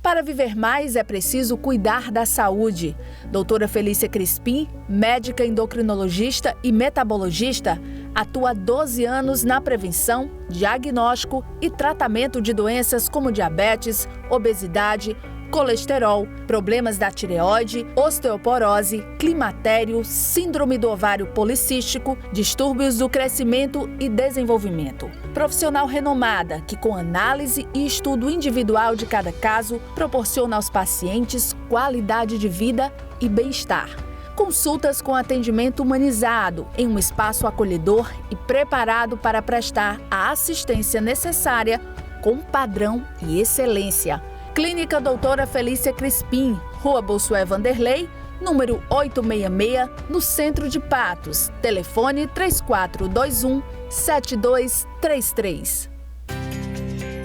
Para viver mais, é preciso cuidar da saúde. Doutora Felícia Crispim, médica endocrinologista e metabologista, atua há 12 anos na prevenção, diagnóstico e tratamento de doenças como diabetes, obesidade, colesterol, problemas da tireoide, osteoporose, climatério, síndrome do ovário policístico, distúrbios do crescimento e desenvolvimento. Profissional renomada que, com análise e estudo individual de cada caso, proporciona aos pacientes qualidade de vida e bem-estar. Consultas com atendimento humanizado em um espaço acolhedor e preparado para prestar a assistência necessária com padrão e excelência. Clínica Doutora Felícia Crispim, Rua Bossuet Vanderlei, número 866, no centro de Patos. Telefone 3421-7233.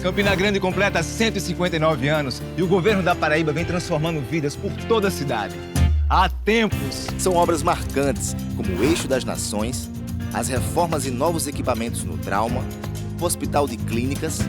Campina Grande completa 159 anos e o governo da Paraíba vem transformando vidas por toda a cidade. Há tempos. São obras marcantes, como o Eixo das Nações, as reformas e novos equipamentos no trauma, o Hospital de Clínicas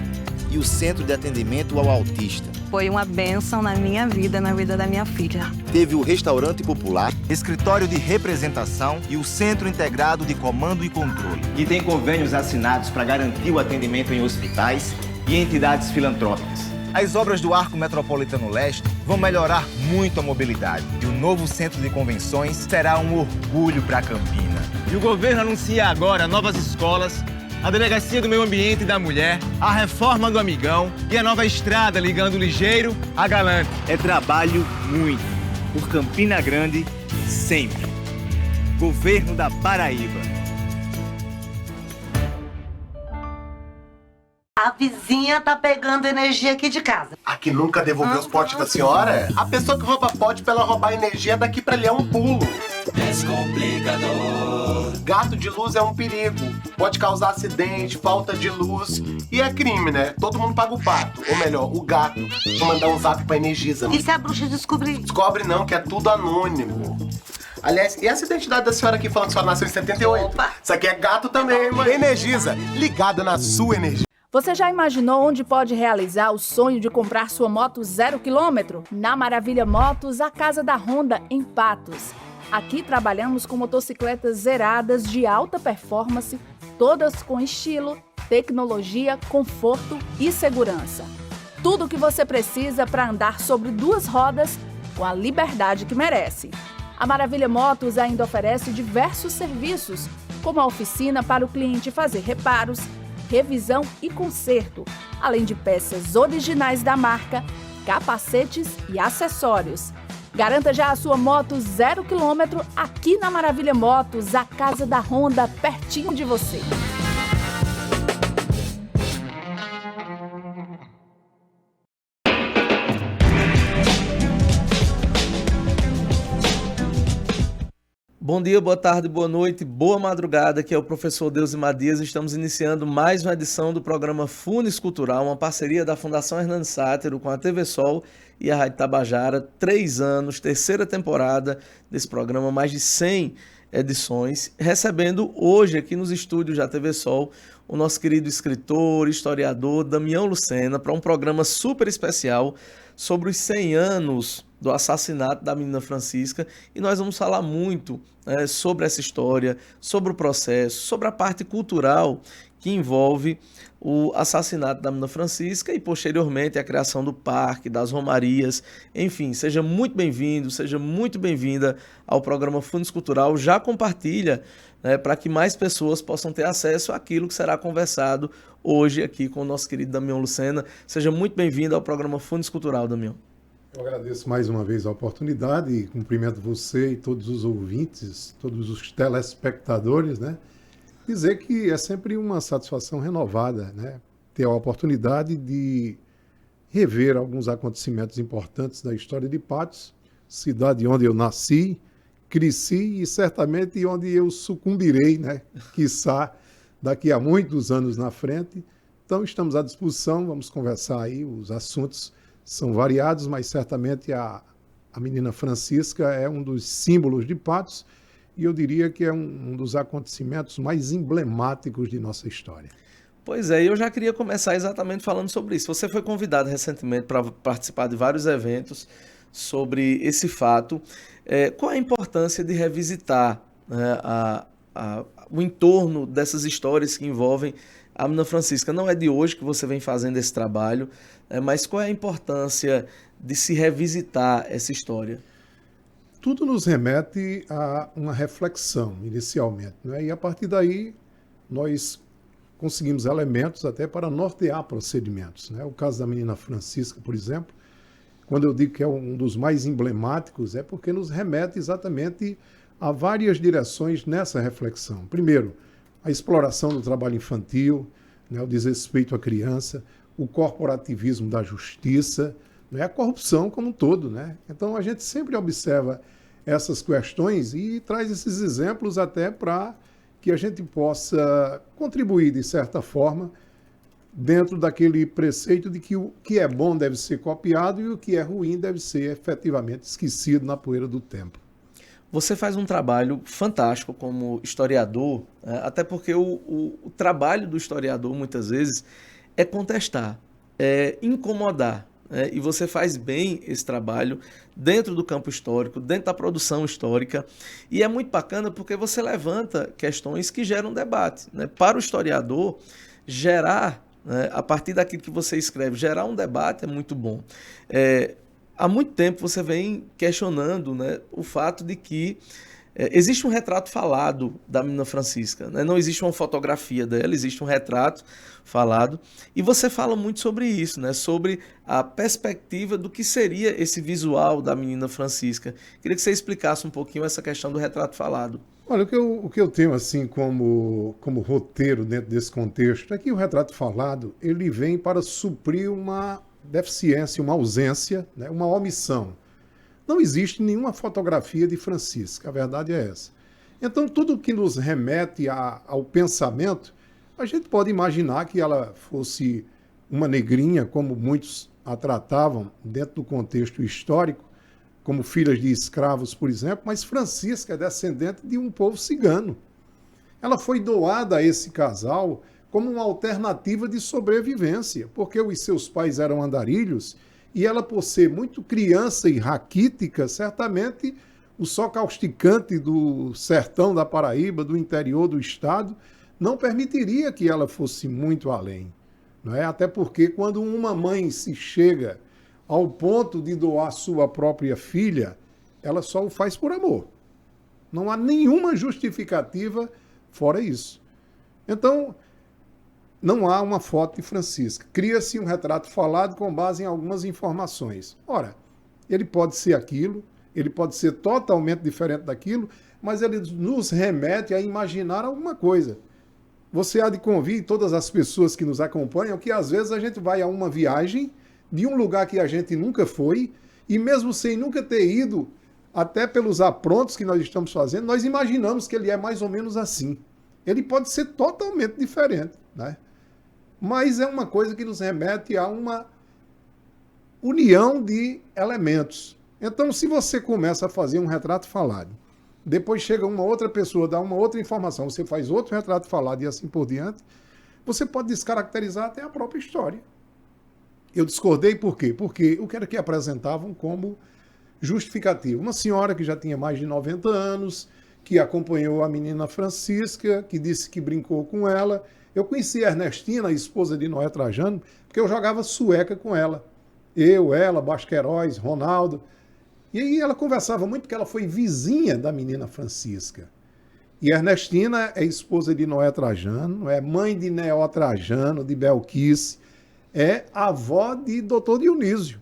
e o Centro de Atendimento ao Autista. Foi uma bênção na minha vida, na vida da minha filha. Teve o Restaurante Popular, Escritório de Representação e o Centro Integrado de Comando e Controle. que tem convênios assinados para garantir o atendimento em hospitais e entidades filantrópicas. As obras do Arco Metropolitano Leste vão melhorar muito a mobilidade. E o novo Centro de Convenções será um orgulho para Campina. E o governo anuncia agora novas escolas, a Delegacia do Meio Ambiente e da Mulher, a reforma do Amigão e a nova estrada ligando Ligeiro a Galante. É trabalho muito. Por Campina Grande, sempre. Governo da Paraíba. A vizinha tá pegando energia aqui de casa. A que nunca devolveu os potes da senhora? A pessoa que rouba pote pra ela roubar energia daqui pra ali é um pulo. Descomplicador. Gato de luz é um perigo. Pode causar acidente, falta de luz. E é crime, né? Todo mundo paga o pato. Ou melhor, o gato. Vou mandar um zap pra Energisa. E se a bruxa descobrir? Descobre não, que é tudo anônimo. Aliás, e essa identidade da senhora aqui falando que a senhora nasceu em 78? Opa. Isso aqui é gato também, mãe. Energisa, ligada na sua energia. Você já imaginou onde pode realizar o sonho de comprar sua moto 0 km? Na Maravilha Motos, a casa da Honda, em Patos. Aqui trabalhamos com motocicletas zeradas de alta performance, todas com estilo, tecnologia, conforto e segurança. Tudo o que você precisa para andar sobre duas rodas com a liberdade que merece. A Maravilha Motos ainda oferece diversos serviços, como a oficina para o cliente fazer reparos, revisão e conserto, além de peças originais da marca, capacetes e acessórios. Garanta já a sua moto 0 km aqui na Maravilha Motos, a casa da Honda, pertinho de você. Bom dia, boa tarde, boa noite, boa madrugada, aqui é o professor Deusimar Dias. Estamos iniciando mais uma edição do programa Funes Cultural, uma parceria da Fundação Hernando Sátero com a TV Sol e a Rádio Tabajara. 3 anos, terceira temporada desse programa, mais de 100 edições, recebendo hoje aqui nos estúdios da TV Sol o nosso querido escritor, historiador Damião Lucena, para um programa super especial sobre os 100 anos do assassinato da menina Francisca, e nós vamos falar muito sobre essa história, sobre o processo, sobre a parte cultural que envolve o assassinato da menina Francisca e posteriormente a criação do parque, das romarias. Enfim, seja muito bem-vindo, seja muito bem-vinda ao programa Funes Cultural. Já compartilha, para que mais pessoas possam ter acesso àquilo que será conversado hoje aqui com o nosso querido Damião Lucena. Seja muito bem-vindo ao programa Funes Cultural, Damião. Eu agradeço mais uma vez a oportunidade e cumprimento você e todos os ouvintes, todos os telespectadores, né? Dizer que é sempre uma satisfação renovada, né? Ter a oportunidade de rever alguns acontecimentos importantes da história de Patos, cidade onde eu nasci, cresci e certamente onde eu sucumbirei, né? Quiçá daqui a muitos anos na frente. Então estamos à disposição, vamos conversar aí, os assuntos são variados, mas certamente a menina Francisca é um dos símbolos de Patos e eu diria que é um dos acontecimentos mais emblemáticos de nossa história. Pois é, eu já queria começar exatamente falando sobre isso. Você foi convidado recentemente para participar de vários eventos sobre esse fato. Qual a importância de revisitar, né, o entorno dessas histórias que envolvem a menina Francisca? Não é de hoje que você vem fazendo esse trabalho, mas qual é a importância de se revisitar essa história? Tudo nos remete a uma reflexão, inicialmente, né? E a partir daí nós conseguimos elementos até para nortear procedimentos, né? O caso da menina Francisca, por exemplo, quando eu digo que é um dos mais emblemáticos, é porque nos remete exatamente a várias direções nessa reflexão. Primeiro, a exploração do trabalho infantil, né? O desrespeito à criança, o corporativismo da justiça, né? A corrupção como um todo, né? Então a gente sempre observa essas questões e traz esses exemplos até para que a gente possa contribuir, de certa forma, dentro daquele preceito de que o que é bom deve ser copiado e o que é ruim deve ser efetivamente esquecido na poeira do tempo. Você faz um trabalho fantástico como historiador, até porque o trabalho do historiador, muitas vezes, é contestar, é incomodar. E você faz bem esse trabalho dentro do campo histórico, dentro da produção histórica, e é muito bacana porque você levanta questões que geram debate, né? Para o historiador, gerar, né, a partir daquilo que você escreve, gerar um debate é muito bom. Há muito tempo você vem questionando, né, o fato de que existe um retrato falado da menina Francisca, né? Não existe uma fotografia dela, existe um retrato falado. E você fala muito sobre isso, né? Sobre a perspectiva do que seria esse visual da menina Francisca. Queria que você explicasse um pouquinho essa questão do retrato falado. Olha, o que eu tenho assim como roteiro dentro desse contexto é que o retrato falado ele vem para suprir uma deficiência, uma ausência, né? Uma omissão. Não existe nenhuma fotografia de Francisca, a verdade é essa. Então, tudo que nos remete ao pensamento, a gente pode imaginar que ela fosse uma negrinha, como muitos a tratavam dentro do contexto histórico, como filhas de escravos, por exemplo, mas Francisca é descendente de um povo cigano. Ela foi doada a esse casal como uma alternativa de sobrevivência, porque os seus pais eram andarilhos. E ela, por ser muito criança e raquítica, certamente o sol causticante do sertão da Paraíba, do interior do estado, não permitiria que ela fosse muito além. Não é? Até porque quando uma mãe se chega ao ponto de doar sua própria filha, ela só o faz por amor. Não há nenhuma justificativa fora isso. Então, não há uma foto de Francisca. Cria-se um retrato falado com base em algumas informações. Ora, ele pode ser aquilo, ele pode ser totalmente diferente daquilo, mas ele nos remete a imaginar alguma coisa. Você há de convir todas as pessoas que nos acompanham que às vezes a gente vai a uma viagem de um lugar que a gente nunca foi e mesmo sem nunca ter ido, até pelos aprontos que nós estamos fazendo, nós imaginamos que ele é mais ou menos assim. Ele pode ser totalmente diferente, né? Mas é uma coisa que nos remete a uma união de elementos. Então, se você começa a fazer um retrato falado, depois chega uma outra pessoa, dá uma outra informação, você faz outro retrato falado e assim por diante, você pode descaracterizar até a própria história. Eu discordei por quê? Porque o que era que apresentavam como justificativo? Uma senhora que já tinha mais de 90 anos, que acompanhou a menina Francisca, que disse que brincou com ela. Eu conheci a Ernestina, a esposa de Noé Trajano, porque eu jogava sueca com ela. Eu, ela, Basqueiroz, Ronaldo. E aí ela conversava muito porque ela foi vizinha da menina Francisca. E a Ernestina é esposa de Noé Trajano, é mãe de Neó Trajano, de Belquice, é avó de Dr. Dionísio,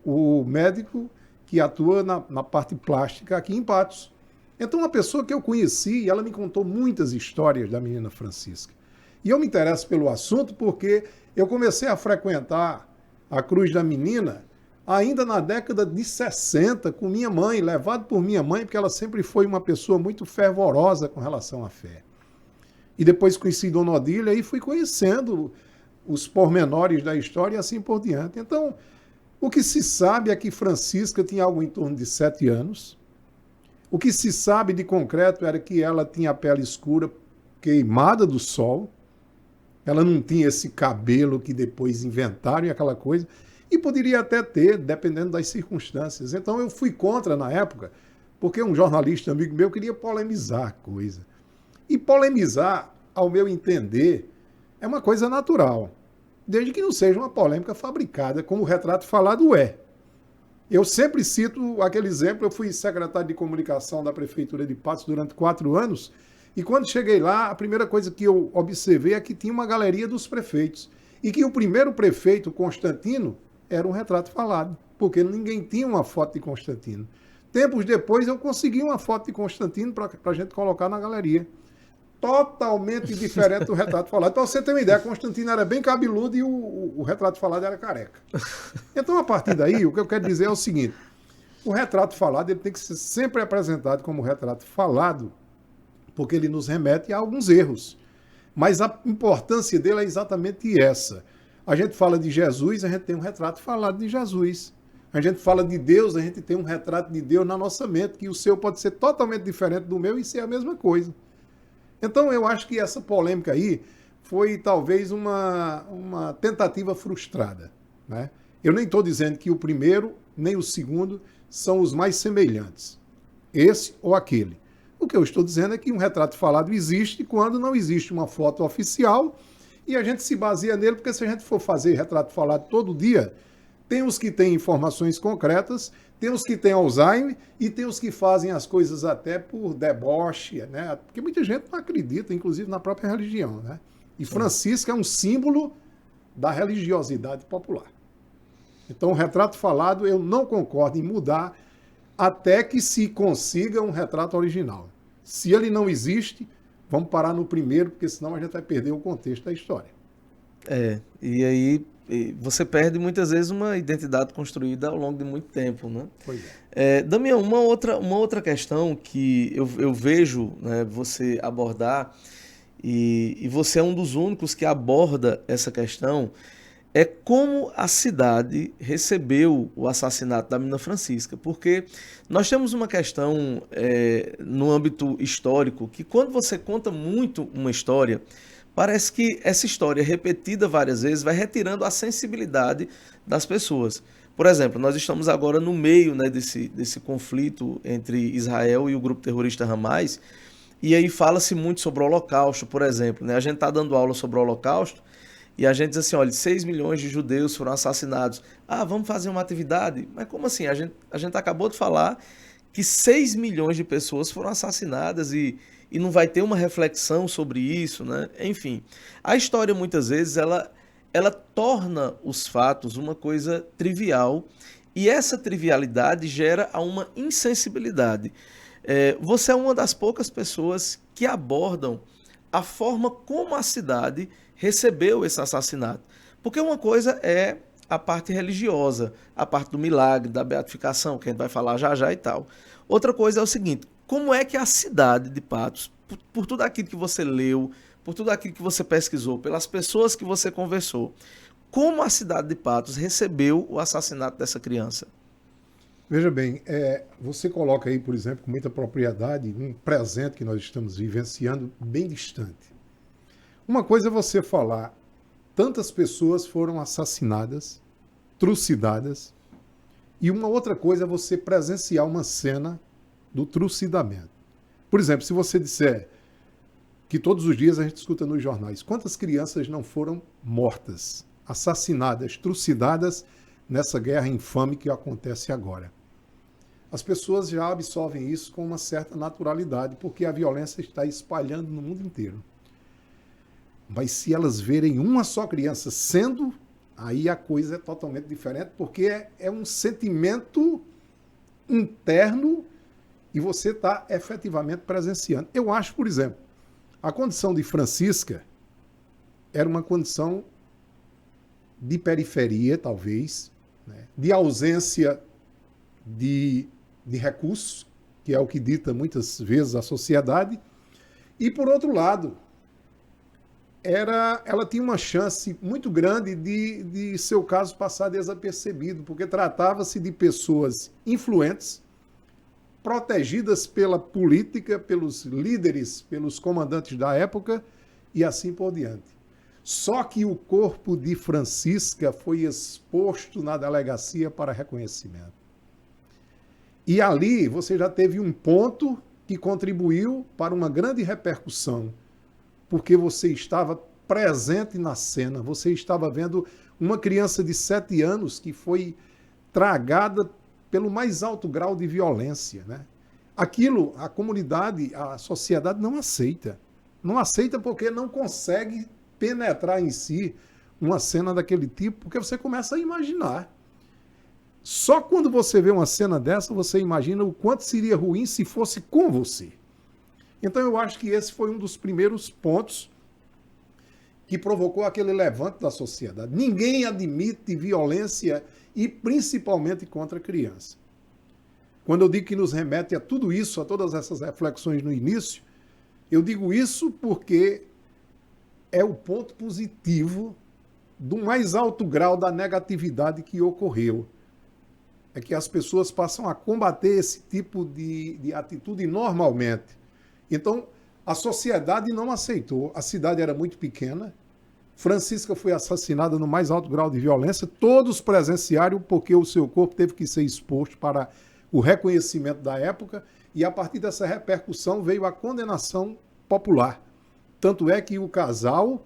o médico que atua na parte plástica aqui em Patos. Então, uma pessoa que eu conheci, ela me contou muitas histórias da menina Francisca. E eu me interesso pelo assunto porque eu comecei a frequentar a Cruz da Menina ainda na década de 60 com minha mãe, levado por minha mãe, porque ela sempre foi uma pessoa muito fervorosa com relação à fé. E depois conheci Dona Odília e fui conhecendo os pormenores da história e assim por diante. Então, o que se sabe é que Francisca tinha algo em torno de 7 anos. O que se sabe de concreto era que ela tinha a pele escura, queimada do sol. ela não tinha esse cabelo que depois inventaram e aquela coisa, e poderia até ter, dependendo das circunstâncias. Então eu fui contra na época, porque um jornalista amigo meu queria polemizar a coisa. E polemizar, ao meu entender, é uma coisa natural, desde que não seja uma polêmica fabricada, como o retrato falado é. Eu sempre cito aquele exemplo, eu fui secretário de comunicação da Prefeitura de Patos durante 4 anos, e quando cheguei lá, a primeira coisa que eu observei é que tinha uma galeria dos prefeitos, e que o primeiro prefeito, Constantino, era um retrato falado, porque ninguém tinha uma foto de Constantino. Tempos depois eu consegui uma foto de Constantino para a gente colocar na galeria. Totalmente diferente do retrato falado. Para você ter uma ideia, Constantino era bem cabeludo e o retrato falado era careca. Então, a partir daí, o que eu quero dizer é o seguinte: o retrato falado ele tem que ser sempre apresentado como retrato falado, porque ele nos remete a alguns erros. Mas a importância dele é exatamente essa. A gente fala de Jesus, a gente tem um retrato falado de Jesus. A gente fala de Deus, a gente tem um retrato de Deus na nossa mente, que o seu pode ser totalmente diferente do meu e ser a mesma coisa. Então, eu acho que essa polêmica aí foi talvez uma tentativa frustrada, né? Eu nem estou dizendo que o primeiro nem o segundo são os mais semelhantes, esse ou aquele. O que eu estou dizendo é que um retrato falado existe quando não existe uma foto oficial e a gente se baseia nele, porque se a gente for fazer retrato falado todo dia, tem os que têm informações concretas, tem os que têm Alzheimer e tem os que fazem as coisas até por deboche, né? Porque muita gente não acredita, inclusive na própria religião, né? E Francisco é um símbolo da religiosidade popular. Então, o retrato falado, eu não concordo em mudar até que se consiga um retrato original. Se ele não existe, vamos parar no primeiro, porque senão a gente vai perder o contexto da história. E aí você perde muitas vezes uma identidade construída ao longo de muito tempo, né? Pois é. Damião, uma outra questão que eu vejo, né, você abordar, e você é um dos únicos que aborda essa questão, é como a cidade recebeu o assassinato da menina Francisca, porque nós temos uma questão no âmbito histórico, que quando você conta muito uma história, parece que essa história repetida várias vezes vai retirando a sensibilidade das pessoas. Por exemplo, nós estamos agora no meio, né, desse conflito entre Israel e o grupo terrorista Hamas, e aí fala-se muito sobre o Holocausto, por exemplo, né? A gente está dando aula sobre o Holocausto e a gente diz assim, olha, 6 milhões de judeus foram assassinados. Ah, vamos fazer uma atividade? Mas como assim? A gente acabou de falar que 6 milhões de pessoas foram assassinadas e não vai ter uma reflexão sobre isso, né? Enfim, a história muitas vezes ela torna os fatos uma coisa trivial e essa trivialidade gera uma insensibilidade. Você é uma das poucas pessoas que abordam a forma como a cidade recebeu esse assassinato. Porque uma coisa é a parte religiosa, a parte do milagre, da beatificação, que a gente vai falar já já e tal. Outra coisa é o seguinte, como é que a cidade de Patos, por tudo aquilo que você leu, por tudo aquilo que você pesquisou, pelas pessoas que você conversou, como a cidade de Patos recebeu o assassinato dessa criança? Veja bem, você coloca aí, por exemplo, com muita propriedade, um presente que nós estamos vivenciando bem distante. Uma coisa é você falar, tantas pessoas foram assassinadas, trucidadas, e uma outra coisa é você presenciar uma cena do trucidamento. Por exemplo, se você disser que todos os dias a gente escuta nos jornais, quantas crianças não foram mortas, assassinadas, trucidadas nessa guerra infame que acontece agora? As pessoas já absorvem isso com uma certa naturalidade, porque a violência está espalhando no mundo inteiro. Mas se elas verem uma só criança sendo, aí a coisa é totalmente diferente, porque é um sentimento interno e você está efetivamente presenciando. Eu acho, por exemplo, a condição de Francisca era uma condição de periferia, talvez, né? De ausência de recursos, que é o que dita muitas vezes a sociedade, e, por outro lado, ela tinha uma chance muito grande de seu caso passar desapercebido, porque tratava-se de pessoas influentes, protegidas pela política, pelos líderes, pelos comandantes da época e assim por diante. Só que o corpo de Francisca foi exposto na delegacia para reconhecimento. E ali você já teve um ponto que contribuiu para uma grande repercussão, porque você estava presente na cena, você estava vendo uma criança de 7 anos que foi tragada pelo mais alto grau de violência, né? Aquilo, a comunidade, a sociedade não aceita. Não aceita porque não consegue penetrar em si uma cena daquele tipo, porque você começa a imaginar. Só quando você vê uma cena dessa, você imagina o quanto seria ruim se fosse com você. Então eu acho que esse foi um dos primeiros pontos que provocou aquele levante da sociedade. Ninguém admite violência e principalmente contra a criança. Quando eu digo que nos remete a tudo isso, a todas essas reflexões no início, eu digo isso porque é o ponto positivo do mais alto grau da negatividade que ocorreu. É que as pessoas passam a combater esse tipo de atitude normalmente. Então, a sociedade não aceitou. A cidade era muito pequena. Francisca foi assassinada no mais alto grau de violência. Todos presenciaram porque o seu corpo teve que ser exposto para o reconhecimento da época. E a partir dessa repercussão veio a condenação popular. Tanto é que o casal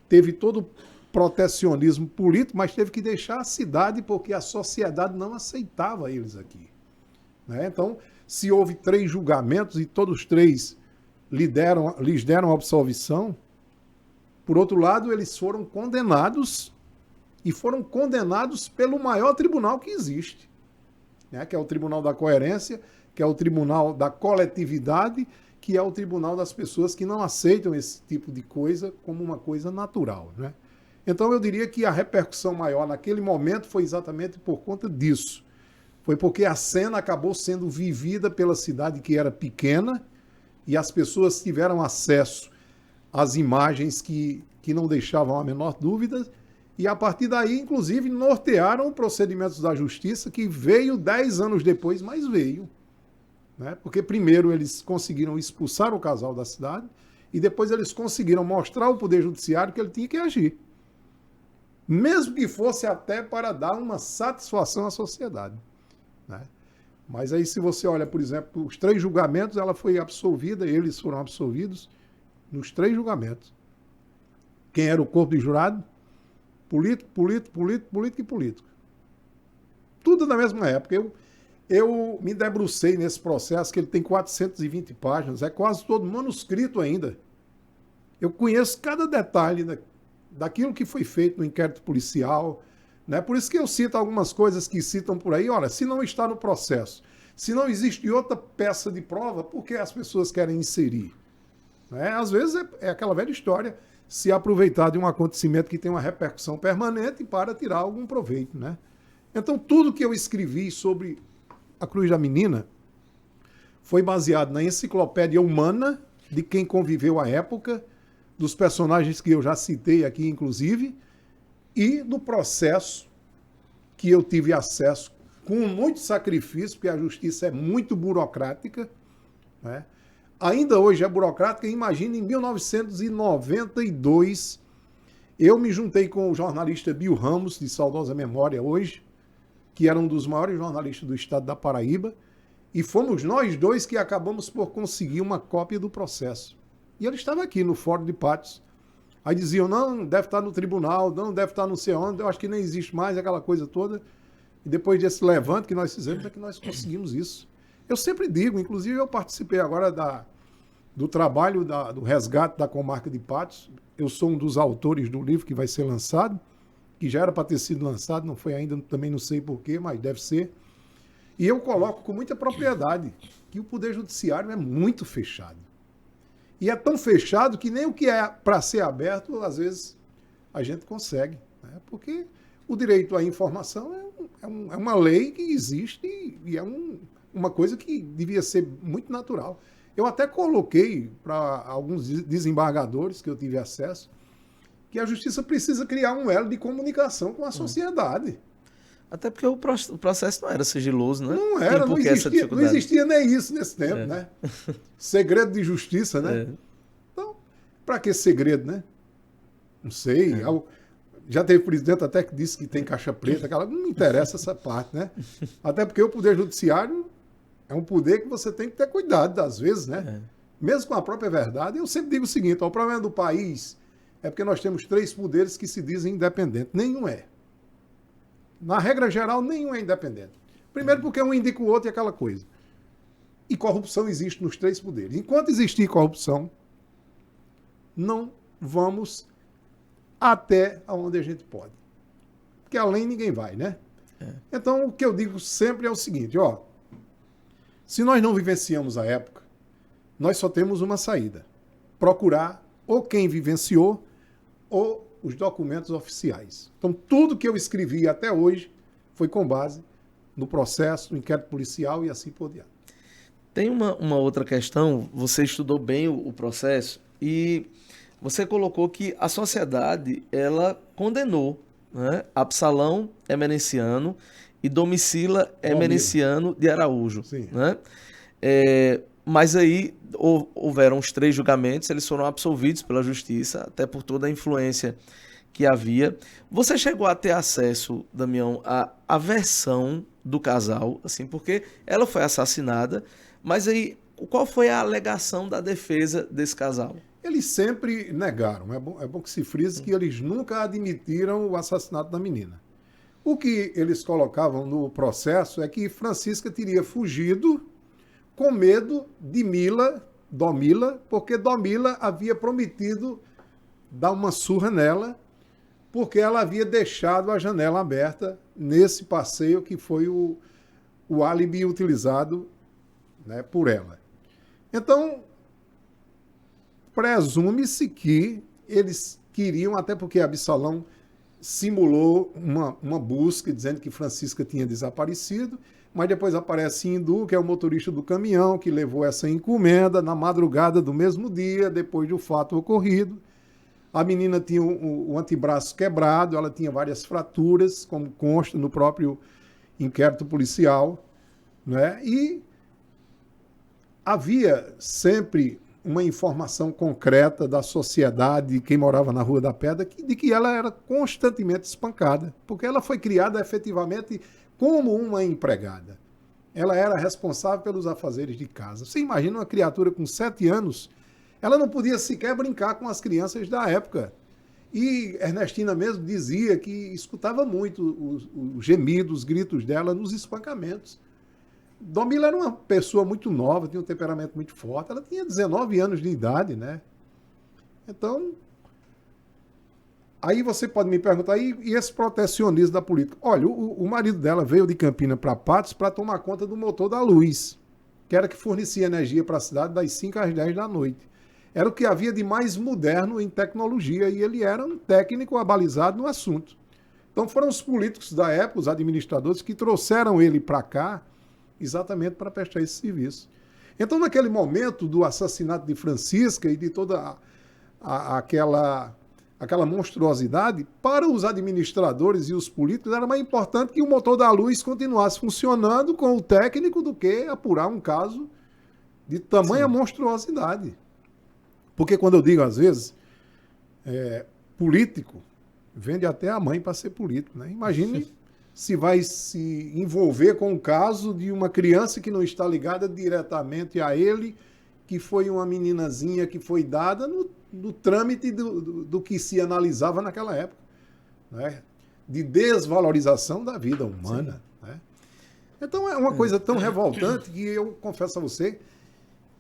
teve todo o protecionismo político, mas teve que deixar a cidade porque a sociedade não aceitava eles aqui, né? Então, se houve 3 julgamentos e todos 3 lhes deram absolvição, por outro lado, eles foram condenados e foram condenados pelo maior tribunal que existe, né? Que é o Tribunal da Coerência, que é o Tribunal da Coletividade, que é o tribunal das pessoas que não aceitam esse tipo de coisa como uma coisa natural, né? Então eu diria que a repercussão maior naquele momento foi exatamente por conta disso. Foi porque a cena acabou sendo vivida pela cidade que era pequena e as pessoas tiveram acesso às imagens que não deixavam a menor dúvida e a partir daí, inclusive, nortearam procedimentos da justiça que veio 10 anos depois, mas veio, né? Porque primeiro eles conseguiram expulsar o casal da cidade e depois eles conseguiram mostrar ao Poder Judiciário que ele tinha que agir. Mesmo que fosse até para dar uma satisfação à sociedade, né? Mas aí se você olha, por exemplo, os 3 julgamentos, ela foi absolvida, eles foram absolvidos nos 3 julgamentos. Quem era o corpo de jurado? Político, político e político. Tudo na mesma época. Eu me debrucei nesse processo, que ele tem 420 páginas, é quase todo manuscrito ainda. Eu conheço cada detalhe daquilo que foi feito no inquérito policial, né? Por isso que eu cito algumas coisas que citam por aí. Olha, se não está no processo, se não existe outra peça de prova, por que as pessoas querem inserir? Né? Às vezes é aquela velha história, se aproveitar de um acontecimento que tem uma repercussão permanente para tirar algum proveito, né? Então, tudo que eu escrevi sobre a Cruz da Menina foi baseado na enciclopédia humana de quem conviveu à época, dos personagens que eu já citei aqui, inclusive, e do processo que eu tive acesso com muito sacrifício, porque a justiça é muito burocrática, né? Ainda hoje é burocrática. Imagina, em 1992, eu me juntei com o jornalista Bill Ramos, de saudosa memória hoje, que era um dos maiores jornalistas do estado da Paraíba, e fomos nós dois que acabamos por conseguir uma cópia do processo. E ele estava aqui no Fórum de Patos. Aí diziam, não, deve estar no tribunal, não, deve estar não sei onde, eu acho que nem existe mais, aquela coisa toda. E depois desse levante que nós fizemos, é que nós conseguimos isso. Eu sempre digo, inclusive eu participei agora do trabalho do resgate da comarca de Patos. Eu sou um dos autores do livro que vai ser lançado, que já era para ter sido lançado, não foi ainda, também não sei porquê, mas deve ser. E eu coloco com muita propriedade que o Poder Judiciário é muito fechado. E é tão fechado que nem o que é para ser aberto, às vezes, a gente consegue, né? Porque o direito à informação é uma lei que existe e é uma coisa que devia ser muito natural. Eu até coloquei para alguns desembargadores que eu tive acesso que a justiça precisa criar um elo de comunicação com a sociedade. Até porque o processo não era sigiloso, né? Não era, não existia nem isso nesse tempo, né? Segredo de justiça, né? Então, para que segredo, né? Não sei. Já teve presidente até que disse que tem caixa preta, aquela, não me interessa essa parte, né? Até porque o Poder Judiciário é um poder que você tem que ter cuidado, às vezes, né? Mesmo com a própria verdade. Eu sempre digo o seguinte, o problema do país é porque nós temos 3 poderes que se dizem independentes. Nenhum é. Na regra geral, nenhum é independente. Primeiro porque um indica o outro e aquela coisa. E corrupção existe nos 3 poderes. Enquanto existir corrupção, não vamos até onde a gente pode. Porque além ninguém vai, né? Então, o que eu digo sempre é o seguinte, ó. Se nós não vivenciamos a época, nós só temos uma saída. Procurar ou quem vivenciou ou os documentos oficiais. Então, tudo que eu escrevi até hoje foi com base no processo, no inquérito policial e assim por diante. Tem uma outra questão, você estudou bem o processo e você colocou que a sociedade, ela condenou, né, Absalão Emerenciano e Domicila Emerenciano de Araújo. Sim. Né? Mas aí houveram os 3 julgamentos, eles foram absolvidos pela justiça, até por toda a influência que havia. Você chegou a ter acesso, Damião, à versão do casal, assim, porque ela foi assassinada, mas aí qual foi a alegação da defesa desse casal? Eles sempre negaram. É bom que se frise que eles nunca admitiram o assassinato da menina. O que eles colocavam no processo é que Francisca teria fugido com medo de Domila, porque Domila havia prometido dar uma surra nela, porque ela havia deixado a janela aberta nesse passeio que foi o álibi utilizado, né, por ela. Então, presume-se que eles queriam, até porque Absalão simulou uma busca dizendo que Francisca tinha desaparecido, mas depois aparece Hindu, que é o motorista do caminhão, que levou essa encomenda na madrugada do mesmo dia, depois do fato ocorrido. A menina tinha o antebraço quebrado, ela tinha várias fraturas, como consta no próprio inquérito policial, né? E havia sempre uma informação concreta da sociedade, de quem morava na Rua da Pedra, de que ela era constantemente espancada, porque ela foi criada efetivamente como uma empregada. Ela era responsável pelos afazeres de casa. Você imagina uma criatura com 7 anos, ela não podia sequer brincar com as crianças da época. E Ernestina mesmo dizia que escutava muito os gemidos, os gritos dela nos espancamentos. Domila era uma pessoa muito nova, tinha um temperamento muito forte. Ela tinha 19 anos de idade, né? Então, aí você pode me perguntar, e esse protecionismo da política? Olha, o marido dela veio de Campina para Patos para tomar conta do motor da luz, que era que fornecia energia para a cidade das 5 às 10 da noite. Era o que havia de mais moderno em tecnologia, e ele era um técnico abalizado no assunto. Então foram os políticos da época, os administradores, que trouxeram ele para cá, exatamente para prestar esse serviço. Então, naquele momento do assassinato de Francisca e de toda aquela monstruosidade, para os administradores e os políticos era mais importante que o motor da luz continuasse funcionando com o técnico do que apurar um caso de tamanha monstruosidade. Porque quando eu digo, às vezes, político, vende até a mãe para ser político, né? Imagine se vai se envolver com o caso de uma criança que não está ligada diretamente a ele, que foi uma meninazinha que foi dada no trâmite do que se analisava naquela época, né? De desvalorização da vida humana. Né? Então é uma coisa tão revoltante que eu confesso a você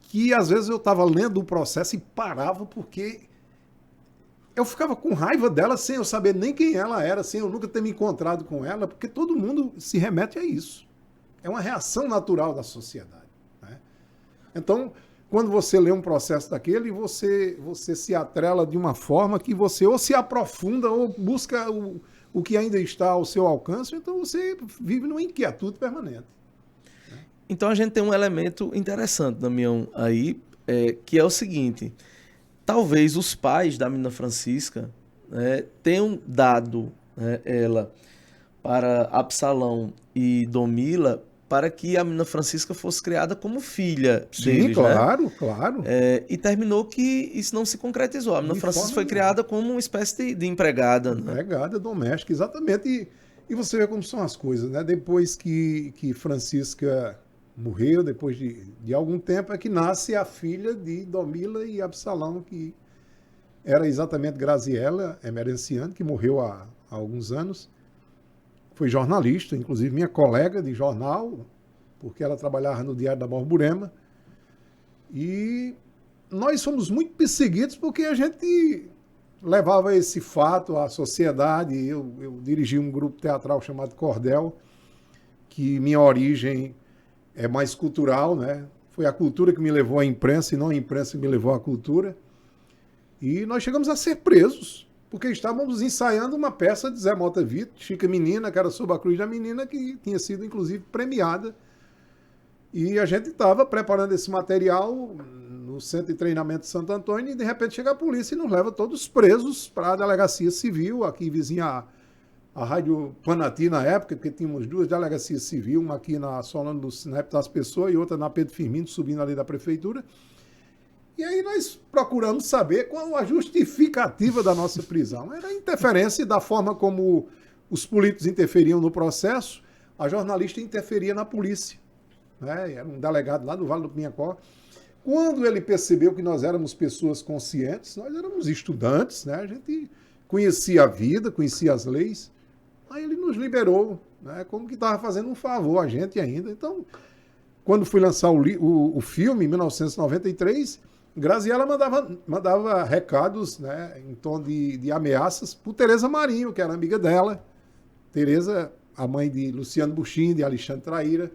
que às vezes eu estava lendo o processo e parava porque eu ficava com raiva dela sem eu saber nem quem ela era, sem eu nunca ter me encontrado com ela, porque todo mundo se remete a isso. É uma reação natural da sociedade. Né? Então, quando você lê um processo daquele, você se atrela de uma forma que você ou se aprofunda ou busca o que ainda está ao seu alcance, então você vive numa inquietude permanente. Né? Então a gente tem um elemento interessante, Damião, aí, que é o seguinte: talvez os pais da menina Francisca, né, tenham dado, né, ela para Absalão e Domila para que a menina Francisca fosse criada como filha Sim, deles, claro, né? claro. E terminou que isso não se concretizou. A menina Francisca foi criada como uma espécie de empregada. Né? Empregada doméstica, exatamente. E você vê como são as coisas, né? Depois que Francisca morreu, depois de algum tempo, é que nasce a filha de Domila e Absalão, que era exatamente Graziella Emerenciano, que morreu há alguns anos. Foi jornalista, inclusive minha colega de jornal, porque ela trabalhava no Diário da Borborema. E nós fomos muito perseguidos porque a gente levava esse fato à sociedade. Eu dirigi um grupo teatral chamado Cordel, que minha origem é mais cultural, né? Foi a cultura que me levou à imprensa e não a imprensa que me levou à cultura. E nós chegamos a ser presos, porque estávamos ensaiando uma peça de Zé Mota Vitor, Chica Menina, que era Sob a Cruz da Menina, que tinha sido, inclusive, premiada. E a gente estava preparando esse material no Centro de Treinamento de Santo Antônio e, de repente, chega a polícia e nos leva todos presos para a Delegacia Civil, aqui vizinha a Rádio Panati na época, porque tínhamos 2 delegacias civis, uma aqui na Solano do Sinep das Pessoas e outra na Pedro Firmino, subindo ali da Prefeitura. E aí nós procuramos saber qual a justificativa da nossa prisão. Era a interferência da forma como os políticos interferiam no processo, a jornalista interferia na polícia. Né? Era um delegado lá do Vale do Pinhacó. Quando ele percebeu que nós éramos pessoas conscientes, nós éramos estudantes, né? A gente conhecia a vida, conhecia as leis, aí ele nos liberou, né? Como que estava fazendo um favor a gente ainda. Então, quando fui lançar o filme, em 1993... Graziella mandava recados, né, em tom de ameaças por Tereza Marinho, que era amiga dela. Tereza, a mãe de Luciano Buchin, de Alexandre Traíra,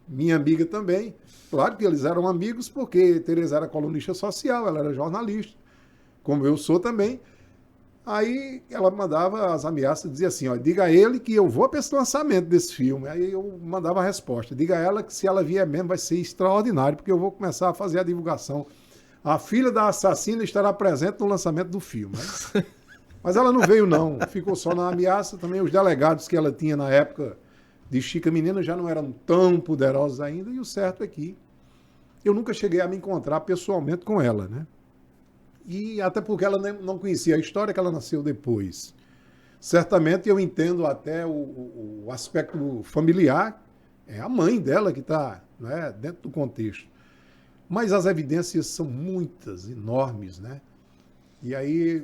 minha amiga também. Claro que eles eram amigos porque Tereza era colunista social, ela era jornalista, como eu sou também. Aí ela mandava as ameaças, dizia assim, ó, diga a ele que eu vou para esse lançamento desse filme. Aí eu mandava a resposta, diga a ela que se ela vier mesmo vai ser extraordinário, porque eu vou começar a fazer a divulgação. A filha da assassina estará presente no lançamento do filme. Né? Mas ela não veio, não. Ficou só na ameaça. Também os delegados que ela tinha na época de Chica Menina já não eram tão poderosos ainda. E o certo é que eu nunca cheguei a me encontrar pessoalmente com ela. Né? E até porque ela não conhecia a história, que ela nasceu depois. Certamente eu entendo até o aspecto familiar. É a mãe dela que está, né, dentro do contexto. Mas as evidências são muitas, enormes, né? E aí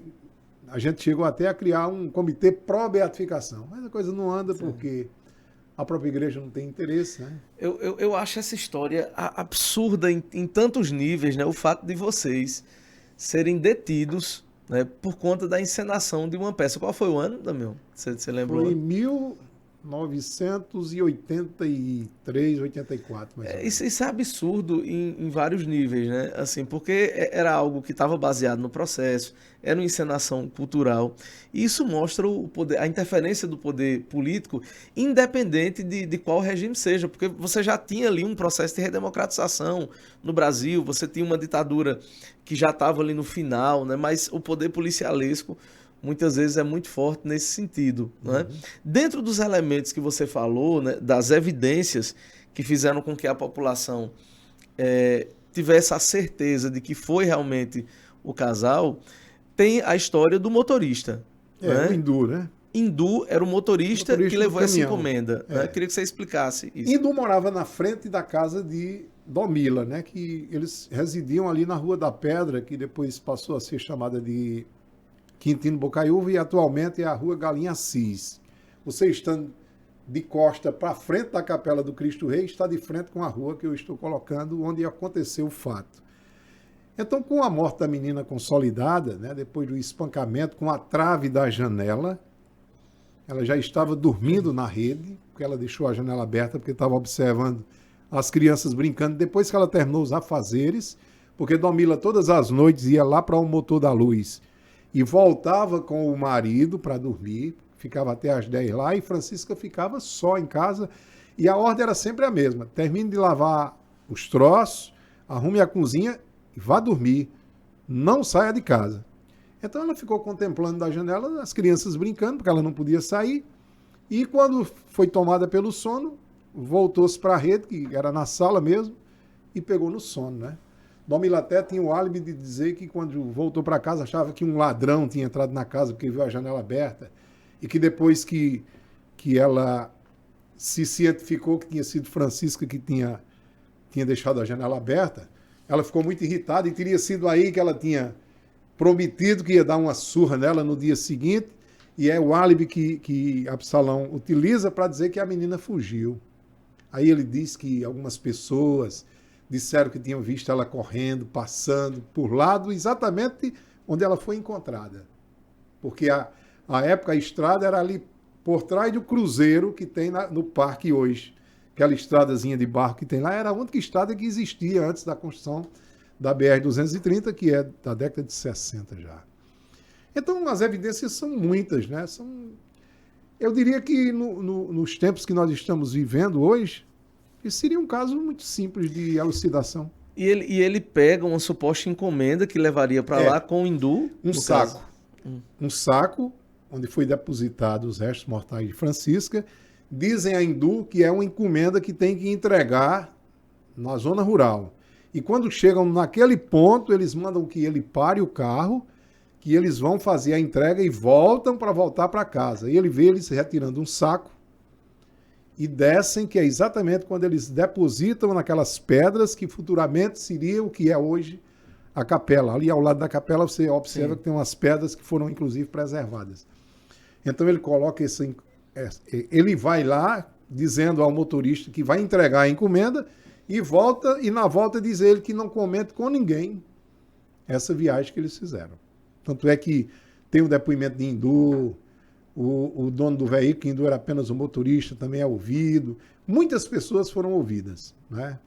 a gente chegou até a criar um comitê pró-beatificação. Mas a coisa não anda porque a própria igreja não tem interesse, né? Eu acho essa história absurda em tantos níveis, né? O fato de vocês serem detidos, né, por conta da encenação de uma peça. Qual foi o ano, Damião? Você lembrou? Foi em 1983, 84. Mais ou menos. Isso é absurdo em vários níveis, né? Assim, porque era algo que estava baseado no processo, era uma encenação cultural. E isso mostra o poder, a interferência do poder político, independente de qual regime seja, porque você já tinha ali um processo de redemocratização no Brasil, você tinha uma ditadura que já estava ali no final, né? Mas o poder policialesco muitas vezes é muito forte nesse sentido. Né? Dentro dos elementos que você falou, né, das evidências que fizeram com que a população tivesse a certeza de que foi realmente o casal, tem a história do motorista. Né? O Indu, né? Indu era o motorista que levou essa encomenda. Né? Queria que você explicasse isso. Indu morava na frente da casa de Domila, né? Que eles residiam ali na Rua da Pedra, que depois passou a ser chamada de Quintino Bocaiúva e atualmente é a Rua Galinha Assis. Você estando de costa para frente da Capela do Cristo Rei, está de frente com a rua que eu estou colocando, onde aconteceu o fato. Então, com a morte da menina consolidada, né, depois do espancamento com a trave da janela, ela já estava dormindo na rede, porque ela deixou a janela aberta, porque estava observando as crianças brincando. Depois que ela terminou os afazeres, porque Domila todas as noites ia lá para o Motor da Luz e voltava com o marido para dormir, ficava até às 10 lá, e Francisca ficava só em casa, e a ordem era sempre a mesma: termine de lavar os troços, arrume a cozinha e vá dormir, não saia de casa. Então ela ficou contemplando da janela as crianças brincando, porque ela não podia sair, e quando foi tomada pelo sono, voltou-se para a rede, que era na sala mesmo, e pegou no sono, né? Dom até tinha o álibi de dizer que quando voltou para casa achava que um ladrão tinha entrado na casa porque viu a janela aberta e que depois que ela se cientificou que tinha sido Francisca que tinha deixado a janela aberta, ela ficou muito irritada e teria sido aí que ela tinha prometido que ia dar uma surra nela no dia seguinte, e é o álibi que Absalão utiliza para dizer que a menina fugiu. Aí ele diz que algumas pessoas disseram que tinham visto ela correndo, passando por lado, exatamente onde ela foi encontrada. Porque a época a estrada era ali por trás do cruzeiro que tem no parque hoje. Aquela estradazinha de barro que tem lá era a única estrada que existia antes da construção da BR-230, que é da década de 60 já. Então, as evidências são muitas, né? Eu diria que nos tempos que nós estamos vivendo hoje, esse seria um caso muito simples de elucidação. E ele pega uma suposta encomenda que levaria para lá com o hindu? Um saco. Um saco onde foi depositado os restos mortais de Francisca. Dizem a hindu que é uma encomenda que tem que entregar na zona rural. E quando chegam naquele ponto, eles mandam que ele pare o carro, que eles vão fazer a entrega e voltam para casa. E ele vê eles retirando um saco e descem, que é exatamente quando eles depositam naquelas pedras que futuramente seria o que é hoje a capela. Ali ao lado da capela você observa que tem umas pedras que foram inclusive preservadas. Então ele coloca ele vai lá dizendo ao motorista que vai entregar a encomenda e volta, e na volta diz ele que não comenta com ninguém essa viagem que eles fizeram. Tanto é que tem o depoimento de hindu, o dono do veículo, que hindu era apenas o motorista, também é ouvido. Muitas pessoas foram ouvidas, né?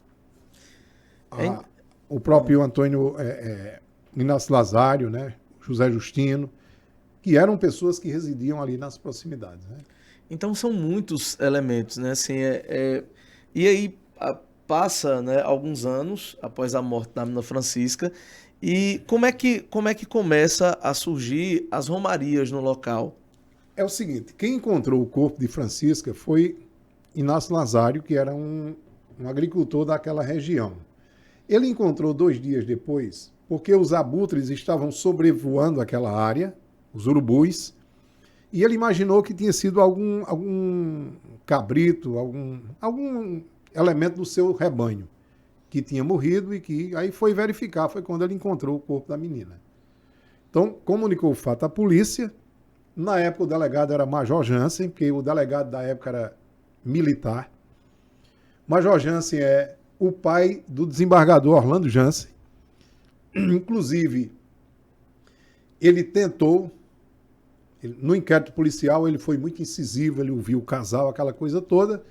O próprio Antônio Inácio Lazário, né? José Justino, que eram pessoas que residiam ali nas proximidades, né? Então são muitos elementos, né? Assim, e aí passa, né, alguns anos após a morte da menina Francisca, e como é que começa a surgir as romarias no local? É o seguinte, quem encontrou o corpo de Francisca foi Inácio Lazário, que era um agricultor daquela região. Ele encontrou 2 dias depois, porque os abutres estavam sobrevoando aquela área, os urubus, e ele imaginou que tinha sido algum cabrito, algum elemento do seu rebanho que tinha morrido, e que aí foi verificar, foi quando ele encontrou o corpo da menina. Então, comunicou o fato à polícia. Na época o delegado era Major Jansen, porque o delegado da época era militar. Major Jansen é o pai do desembargador Orlando Jansen. Inclusive, ele tentou, no inquérito policial, ele foi muito incisivo, ele ouviu o casal, aquela coisa toda,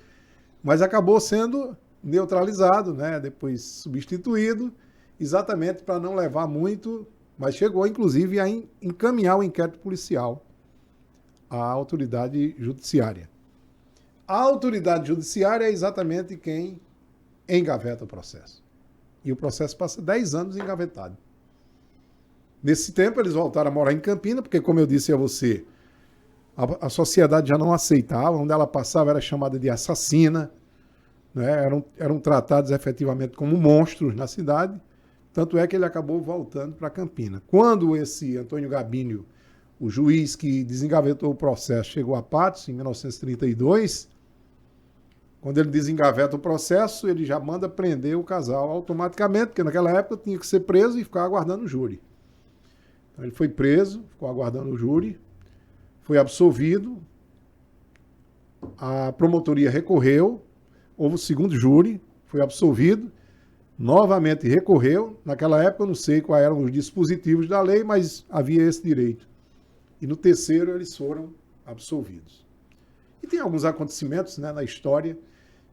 mas acabou sendo neutralizado, né? Depois substituído, exatamente para não levar muito, mas chegou, inclusive, a encaminhar o inquérito policial à autoridade judiciária. A autoridade judiciária é exatamente quem engaveta o processo. E o processo passa 10 anos engavetado. Nesse tempo, eles voltaram a morar em Campina, porque, como eu disse a você, a sociedade já não aceitava, onde ela passava era chamada de assassina, né? Eram tratados efetivamente como monstros na cidade, tanto é que ele acabou voltando para Campina. Quando esse Antônio Gabínio, o juiz que desengavetou o processo, chegou a Patos, em 1932, quando ele desengaveta o processo, ele já manda prender o casal automaticamente, porque naquela época tinha que ser preso e ficar aguardando o júri. Então ele foi preso, ficou aguardando o júri, foi absolvido, a promotoria recorreu, houve o segundo júri, foi absolvido, novamente recorreu. Naquela época eu não sei quais eram os dispositivos da lei, mas havia esse direito. E no terceiro eles foram absolvidos. E tem alguns acontecimentos, né, na história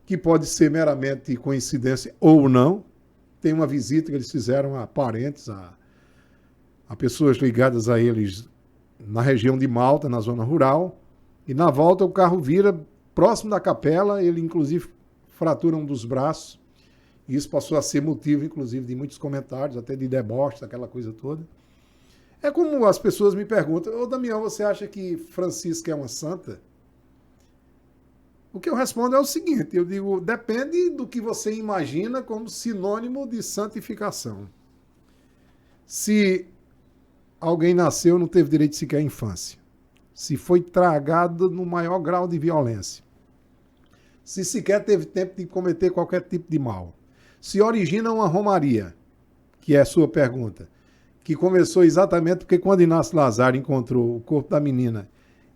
que pode ser meramente coincidência ou não. Tem uma visita que eles fizeram a parentes, a pessoas ligadas a eles na região de Malta, na zona rural, e na volta o carro vira próximo da capela, ele inclusive fratura um dos braços, e isso passou a ser motivo, inclusive, de muitos comentários, até de deboche, aquela coisa toda. É como as pessoas me perguntam: ô Damião, você acha que Francisca é uma santa? O que eu respondo é o seguinte, eu digo, depende do que você imagina como sinônimo de santificação. Se alguém nasceu, não teve direito sequer à infância. Se foi tragado no maior grau de violência. Se sequer teve tempo de cometer qualquer tipo de mal. Se origina uma romaria, que é a sua pergunta, que começou exatamente porque quando Inácio Lázaro encontrou o corpo da menina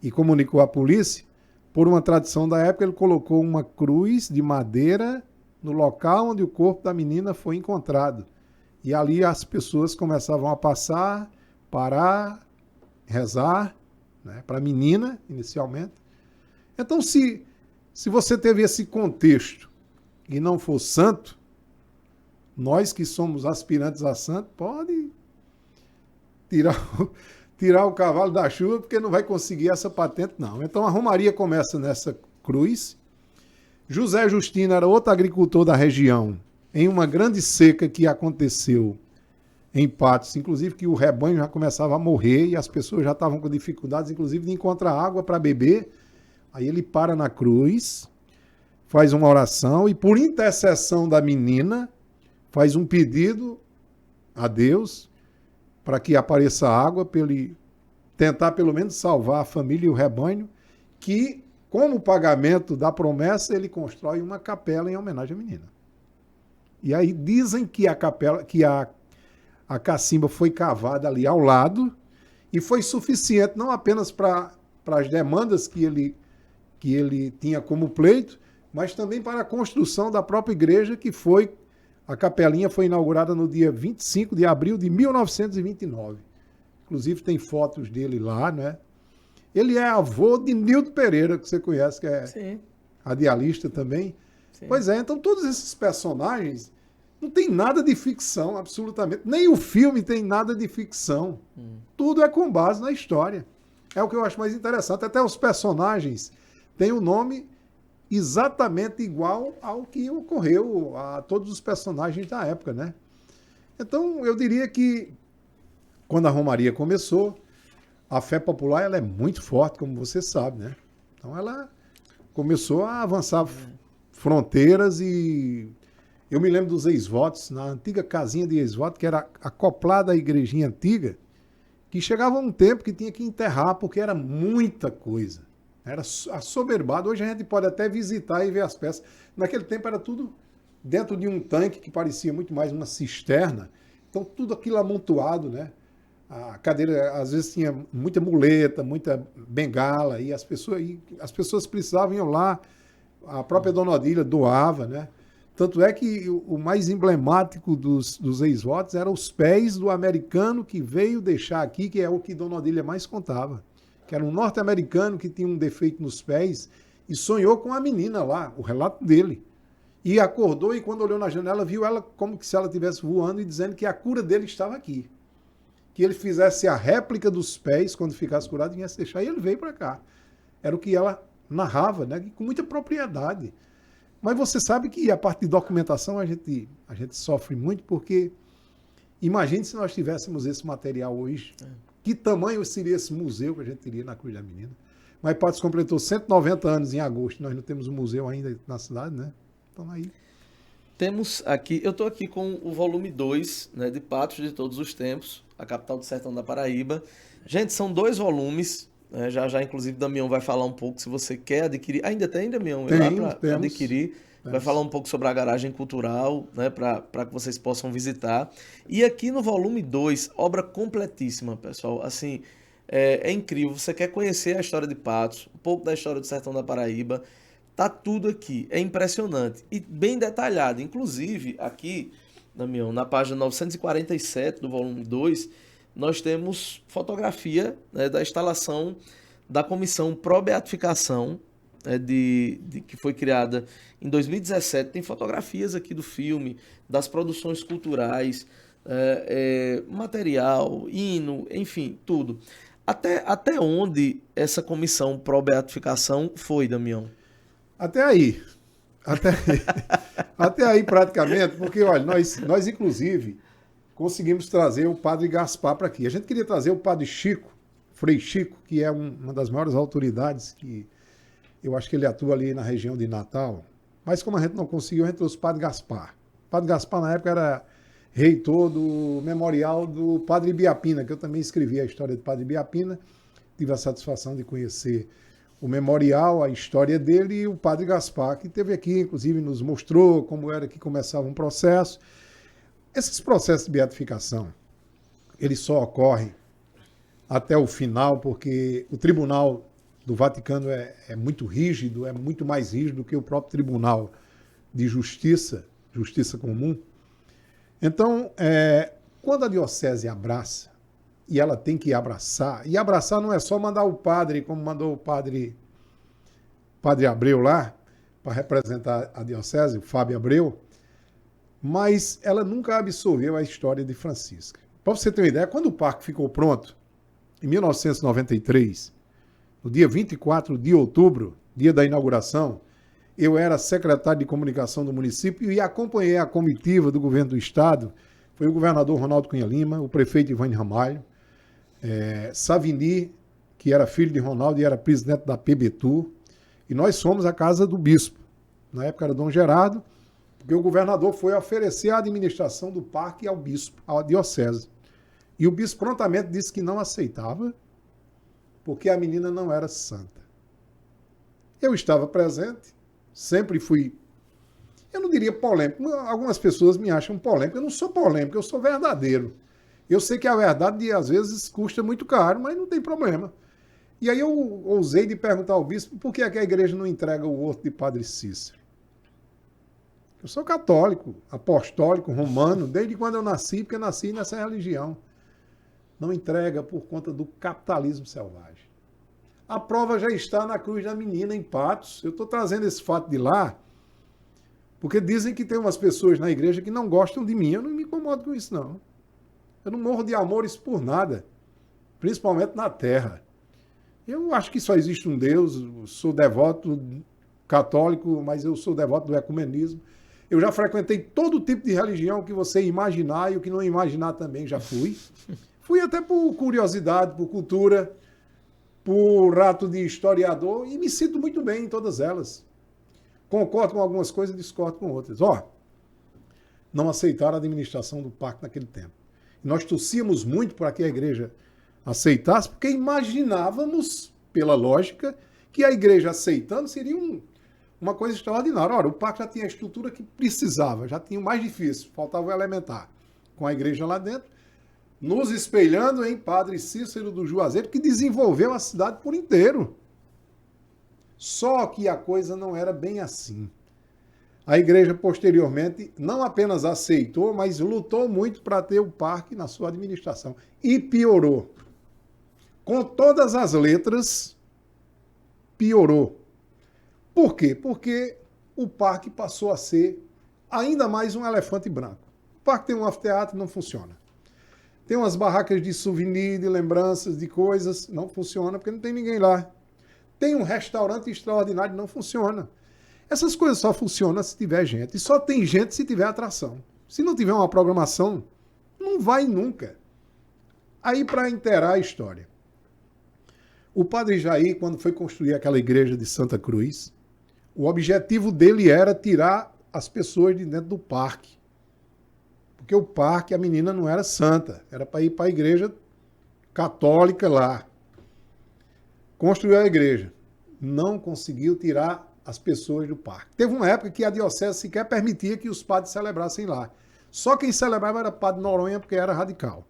e comunicou à polícia, por uma tradição da época, ele colocou uma cruz de madeira no local onde o corpo da menina foi encontrado. E ali as pessoas começavam a passar, parar, rezar, né, para a menina, inicialmente. Então, se você teve esse contexto e não for santo, nós que somos aspirantes a santo, pode tirar o cavalo da chuva, porque não vai conseguir essa patente, não. Então, a romaria começa nessa cruz. José Justino era outro agricultor da região, em uma grande seca que aconteceu em Patos, inclusive que o rebanho já começava a morrer e as pessoas já estavam com dificuldades, inclusive, de encontrar água para beber. Aí ele para na cruz, faz uma oração e, por intercessão da menina, faz um pedido a Deus para que apareça água, para ele tentar pelo menos salvar a família e o rebanho, que, como pagamento da promessa, ele constrói uma capela em homenagem à menina. E aí dizem que a capela, que a cacimba foi cavada ali ao lado e foi suficiente não apenas para as demandas que ele tinha como pleito, mas também para a construção da própria igreja, que foi, a capelinha foi inaugurada no dia 25 de abril de 1929. Inclusive tem fotos dele lá, né? Ele é avô de Nildo Pereira, que você conhece, que é Sim. radialista também. Sim. Pois é, então todos esses personagens não tem nada de ficção, absolutamente. Nem o filme tem nada de ficção. Tudo é com base na história. É o que eu acho mais interessante. Até os personagens têm o nome exatamente igual ao que ocorreu a todos os personagens da época, né? Então, eu diria que quando a Romaria começou, a fé popular ela é muito forte, como você sabe, né? Então, ela começou a avançar fronteiras e eu me lembro dos ex-votos, na antiga casinha de ex-voto, que era acoplada à igrejinha antiga, que chegava um tempo que tinha que enterrar, porque era muita coisa. Era assoberbado. Hoje a gente pode até visitar e ver as peças. Naquele tempo era tudo dentro de um tanque que parecia muito mais uma cisterna. Então tudo aquilo amontoado, né? A cadeira, às vezes, tinha muita muleta, muita bengala, e as pessoas precisavam ir lá. A própria Dona Odília doava, né? Tanto é que o mais emblemático dos ex-votos eram os pés do americano que veio deixar aqui, que é o que Dona Odília mais contava. Que era um norte-americano que tinha um defeito nos pés e sonhou com a menina lá, o relato dele. E acordou e quando olhou na janela viu ela como se ela estivesse voando e dizendo que a cura dele estava aqui. Que ele fizesse a réplica dos pés quando ficasse curado e viesse deixar. E ele veio para cá. Era o que ela narrava, né? Com muita propriedade. Mas você sabe que a parte de documentação a gente sofre muito porque imagine se nós tivéssemos esse material hoje. Que tamanho seria esse museu que a gente teria na Cruz da Menina? Mas Patos completou 190 anos em agosto. Nós não temos um museu ainda na cidade, né? Então aí... Temos aqui, eu estou aqui com o volume 2, né, de Patos de Todos os Tempos, a capital do sertão da Paraíba. Gente, são 2 volumes, né, já inclusive Damião vai falar um pouco, se você quer adquirir. Ainda tem, Damião? Lá para adquirir. Vai falar um pouco sobre a garagem cultural, né, para que vocês possam visitar. E aqui no volume 2, obra completíssima, pessoal. Assim, é incrível. Você quer conhecer a história de Patos, um pouco da história do sertão da Paraíba. Tá tudo aqui. É impressionante. E bem detalhado. Inclusive, aqui, Damião, na página 947 do volume 2, nós temos fotografia, né, da instalação da comissão pró-beatificação, que foi criada em 2017. Tem fotografias aqui do filme, das produções culturais, material, hino, enfim, tudo. Até onde essa comissão pró-beatificação foi, Damião? Até aí. Até aí praticamente, porque olha, nós inclusive conseguimos trazer o padre Gaspar para aqui. A gente queria trazer o padre Chico, Frei Chico, que é uma das maiores autoridades que Eu acho que ele atua ali na região de Natal. Mas como a gente não conseguiu, a gente trouxe o Padre Gaspar. O Padre Gaspar, na época, era reitor do memorial do Padre Ibiapina, que eu também escrevi a história do Padre Ibiapina. Tive a satisfação de conhecer o memorial, a história dele, e o Padre Gaspar, que esteve aqui, inclusive nos mostrou como era que começava um processo. Esses processos de beatificação, eles só ocorrem até o final, porque o Tribunal do Vaticano é muito rígido, é muito mais rígido do que o próprio Tribunal de Justiça Comum. Então, quando a diocese abraça, e ela tem que abraçar, e abraçar não é só mandar o padre, como mandou o padre Abreu lá, para representar a diocese, o Fábio Abreu, mas ela nunca absorveu a história de Francisca. Para você ter uma ideia, quando o parque ficou pronto, em 1993, no dia 24 de outubro, dia da inauguração, eu era secretário de comunicação do município e acompanhei a comitiva do governo do estado. Foi o governador Ronaldo Cunha Lima, o prefeito Ivane Ramalho, Savini, que era filho de Ronaldo e era presidente da PBTU, e nós fomos à casa do bispo. Na época era Dom Gerardo, porque o governador foi oferecer a administração do parque ao bispo, à diocese. E o bispo prontamente disse que não aceitava, porque a menina não era santa. Eu estava presente, sempre fui, eu não diria polêmico, algumas pessoas me acham polêmico, eu não sou polêmico, eu sou verdadeiro. Eu sei que a verdade às vezes custa muito caro, mas não tem problema. E aí eu ousei de perguntar ao bispo por que é que a igreja não entrega o horto de Padre Cícero. Eu sou católico, apostólico, romano, desde quando eu nasci, porque eu nasci nessa religião. Não entrega por conta do capitalismo selvagem. A prova já está na cruz da menina, em Patos. Eu estou trazendo esse fato de lá, porque dizem que tem umas pessoas na igreja que não gostam de mim. Eu não me incomodo com isso, não. Eu não morro de amores por nada, principalmente na terra. Eu acho que só existe um Deus, eu sou devoto católico, mas eu sou devoto do ecumenismo. Eu já frequentei todo tipo de religião que você imaginar e o que não imaginar também já fui. Fui até por curiosidade, por cultura, por rato de historiador e me sinto muito bem em todas elas. Concordo com algumas coisas e discordo com outras. Não aceitaram a administração do parque naquele tempo. Nós torcíamos muito para que a igreja aceitasse, porque imaginávamos, pela lógica, que a igreja aceitando seria uma coisa extraordinária. Ora, o parque já tinha a estrutura que precisava, já tinha o mais difícil, faltava o elementar. Com a igreja lá dentro, nos espelhando em Padre Cícero do Juazeiro, que desenvolveu a cidade por inteiro. Só que a coisa não era bem assim. A igreja, posteriormente, não apenas aceitou, mas lutou muito para ter o parque na sua administração. E piorou. Com todas as letras, piorou. Por quê? Porque o parque passou a ser ainda mais um elefante branco. O parque tem um anfiteatro, não funciona. Tem umas barracas de souvenir, de lembranças, de coisas, não funciona porque não tem ninguém lá. Tem um restaurante extraordinário, não funciona. Essas coisas só funcionam se tiver gente. E só tem gente se tiver atração. Se não tiver uma programação, não vai nunca. Aí, para inteirar a história. O Padre Jair, quando foi construir aquela igreja de Santa Cruz, o objetivo dele era tirar as pessoas de dentro do parque. Porque o parque, a menina não era santa. Era para ir para a igreja católica lá. Construiu a igreja. Não conseguiu tirar as pessoas do parque. Teve uma época que a diocese sequer permitia que os padres celebrassem lá. Só quem celebrava era Padre Noronha, porque era radical.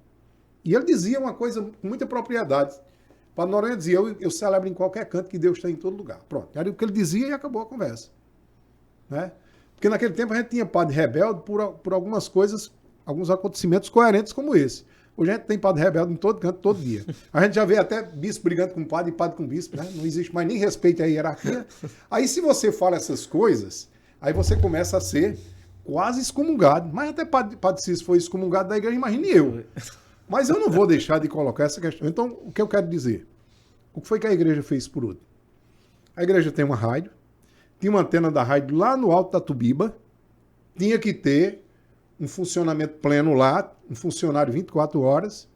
E ele dizia uma coisa com muita propriedade. Padre Noronha dizia, eu celebro em qualquer canto que Deus está em todo lugar. Pronto, era o que ele dizia e acabou a conversa. Né? Porque naquele tempo a gente tinha padre rebelde por algumas coisas, alguns acontecimentos coerentes como esse. Hoje a gente tem padre rebelde em todo canto, todo dia. A gente já vê até bispo brigando com padre e padre com bispo, né? Não existe mais nem respeito à hierarquia. Aí se você fala essas coisas, aí você começa a ser quase excomungado. Mas até padre Cícero foi excomungado da igreja, imagine eu. Mas eu não vou deixar de colocar essa questão. Então, o que eu quero dizer? O que foi que a igreja fez por último? A igreja tem uma rádio, tinha uma antena da rádio lá no alto da Tubiba, tinha que ter um funcionamento pleno lá, um funcionário 24 horas.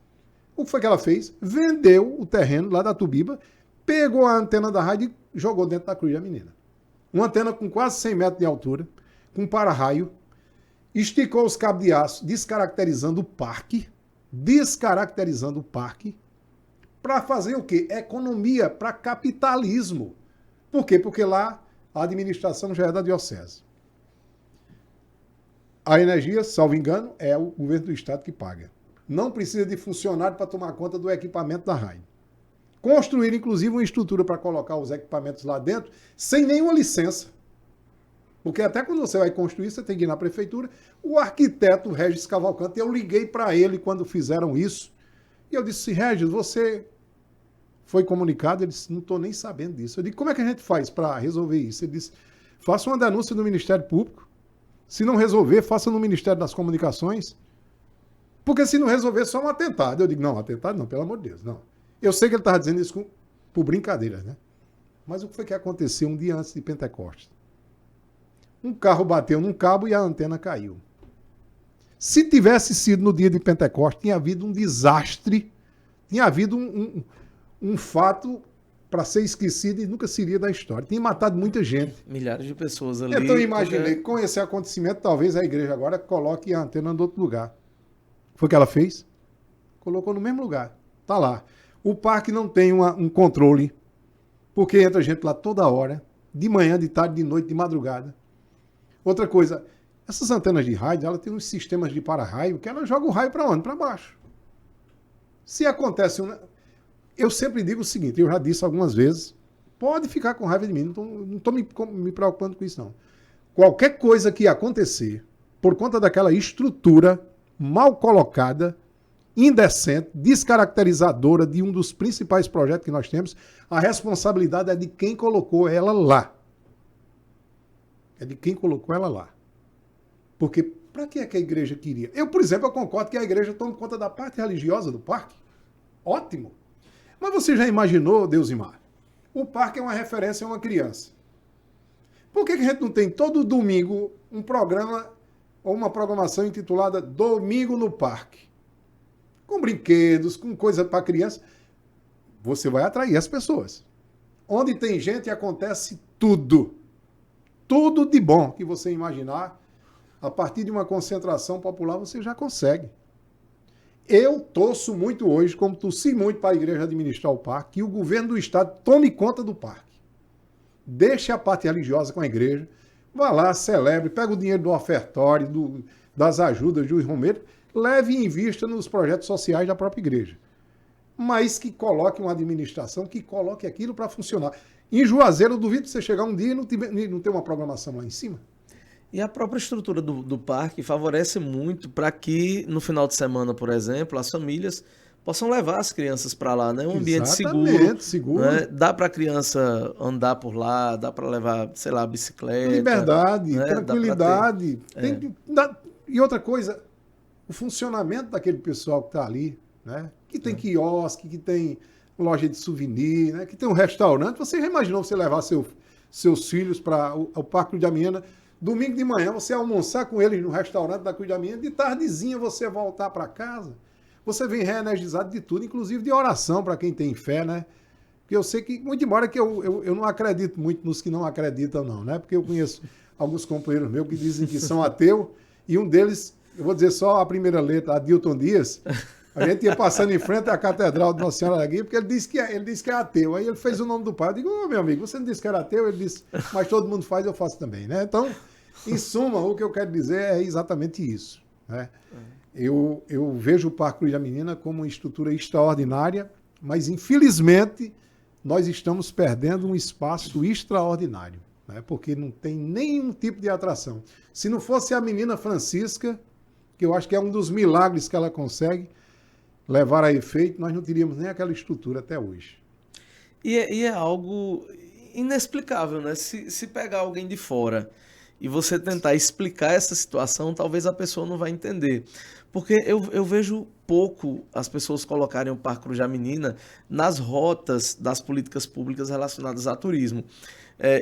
O que foi que ela fez? Vendeu o terreno lá da Tubiba, pegou a antena da rádio e jogou dentro da Cruz da Menina. Uma antena com quase 100 metros de altura, com para-raio, esticou os cabos de aço, descaracterizando o parque, para fazer o quê? Economia, para capitalismo. Por quê? Porque lá a administração já é da diocese. A energia, salvo engano, é o governo do estado que paga. Não precisa de funcionário para tomar conta do equipamento da rádio. Construir, inclusive, uma estrutura para colocar os equipamentos lá dentro, sem nenhuma licença. Porque até quando você vai construir, você tem que ir na prefeitura. O arquiteto Regis Cavalcante, eu liguei para ele quando fizeram isso. E eu disse, Regis, você foi comunicado? Ele disse, não estou nem sabendo disso. Eu disse, como é que a gente faz para resolver isso? Ele disse, faça uma denúncia no Ministério Público. Se não resolver, faça no Ministério das Comunicações. Porque se não resolver, é só um atentado. Eu digo, não, atentado não, pelo amor de Deus, não. Eu sei que ele estava dizendo isso por brincadeira, né? Mas o que foi que aconteceu um dia antes de Pentecostes? Um carro bateu num cabo e a antena caiu. Se tivesse sido no dia de Pentecostes, tinha havido um desastre, tinha havido um fato para ser esquecido e nunca seria da história. Tinha matado muita gente. Milhares de pessoas ali. Então eu imaginei que com esse acontecimento, talvez a igreja agora coloque a antena em outro lugar. Foi o que ela fez? Colocou no mesmo lugar. Tá lá. O parque não tem um controle, porque entra gente lá toda hora, de manhã, de tarde, de noite, de madrugada. Outra coisa, essas antenas de rádio, ela tem uns sistemas de para-raio que ela joga o raio para onde? Para baixo. Se acontece eu sempre digo o seguinte, eu já disse algumas vezes, pode ficar com raiva de mim, não estou me preocupando com isso não. Qualquer coisa que acontecer, por conta daquela estrutura mal colocada, indecente, descaracterizadora de um dos principais projetos que nós temos, a responsabilidade é de quem colocou ela lá. É de quem colocou ela lá. Porque para que é que a igreja queria? Eu, por exemplo, eu concordo que a igreja tome conta da parte religiosa do parque. Ótimo. Mas você já imaginou, Deusimar? O parque é uma referência a uma criança. Por que a gente não tem todo domingo um programa ou uma programação intitulada Domingo no Parque? Com brinquedos, com coisa para criança. Você vai atrair as pessoas. Onde tem gente acontece tudo. Tudo de bom que você imaginar, a partir de uma concentração popular, você já consegue. Eu torço muito hoje, como torci muito para a igreja administrar o parque, que o governo do estado tome conta do parque. Deixe a parte religiosa com a igreja, vá lá, celebre, pega o dinheiro do ofertório, das ajudas de Luiz Romero, leve em vista nos projetos sociais da própria igreja. Mas que coloque uma administração, que coloque aquilo para funcionar. Em Juazeiro, eu duvido você chegar um dia e não ter uma programação lá em cima. E a própria estrutura do parque favorece muito para que, no final de semana, por exemplo, as famílias possam levar as crianças para lá, né? Um ambiente seguro. Né? Dá para a criança andar por lá, dá para levar, sei lá, bicicleta. Liberdade, né? Tranquilidade. E outra coisa, o funcionamento daquele pessoal que está ali, né? Que tem quiosque, que tem loja de souvenir, né? Que tem um restaurante. Você já imaginou você levar seus filhos para o Parque da Miena? Domingo de manhã você almoçar com eles no restaurante da Cruz da Miena, de tardezinha você voltar para casa. Você vem reenergizado de tudo, inclusive de oração para quem tem fé, né? Porque eu sei que, muito embora que eu não acredito muito nos que não acreditam não, né? Porque eu conheço alguns companheiros meus que dizem que são ateus, e um deles, eu vou dizer só a primeira letra, Adilton Dias, a gente ia passando em frente à Catedral de Nossa Senhora da Guia, porque ele disse que é ateu. Aí ele fez o nome do pai. Eu digo, meu amigo, você não disse que era ateu? Ele disse, mas todo mundo faz, eu faço também, né? Então, em suma, o que eu quero dizer é exatamente isso, né? Eu vejo o Parque Cruz da Menina como uma estrutura extraordinária, mas infelizmente nós estamos perdendo um espaço extraordinário, né? Porque não tem nenhum tipo de atração. Se não fosse a menina Francisca, que eu acho que é um dos milagres que ela consegue levar a efeito, nós não teríamos nem aquela estrutura até hoje. E é algo inexplicável, né? Se pegar alguém de fora e você tentar explicar essa situação, talvez a pessoa não vai entender. Porque eu vejo pouco as pessoas colocarem o Parque Cruz da Menina nas rotas das políticas públicas relacionadas a turismo.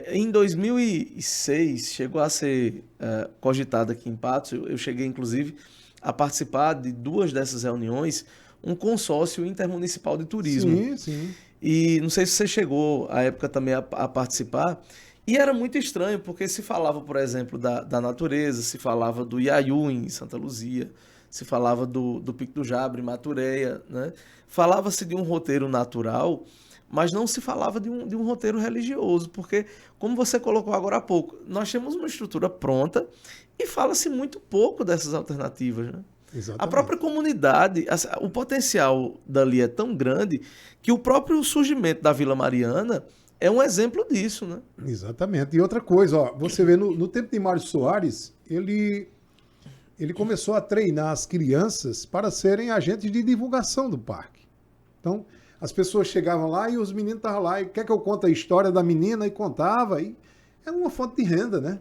Em 2006, chegou a ser cogitado aqui em Patos, eu cheguei inclusive a participar de 2 dessas reuniões, um consórcio intermunicipal de turismo. Sim. E não sei se você chegou à época também a participar. E era muito estranho, porque se falava, por exemplo, da natureza, se falava do Iaiú em Santa Luzia, se falava do Pico do Jabre, Matureia, né? Falava-se de um roteiro natural, mas não se falava de um roteiro religioso, porque, como você colocou agora há pouco, nós temos uma estrutura pronta e fala-se muito pouco dessas alternativas, né? Exatamente. A própria comunidade, o potencial dali é tão grande que o próprio surgimento da Vila Mariana é um exemplo disso, né? Exatamente. E outra coisa, ó, você vê, no tempo de Mário Soares, ele começou a treinar as crianças para serem agentes de divulgação do parque. Então, as pessoas chegavam lá e os meninos estavam lá, e quer que eu conte a história da menina? E contava, e é uma fonte de renda, né?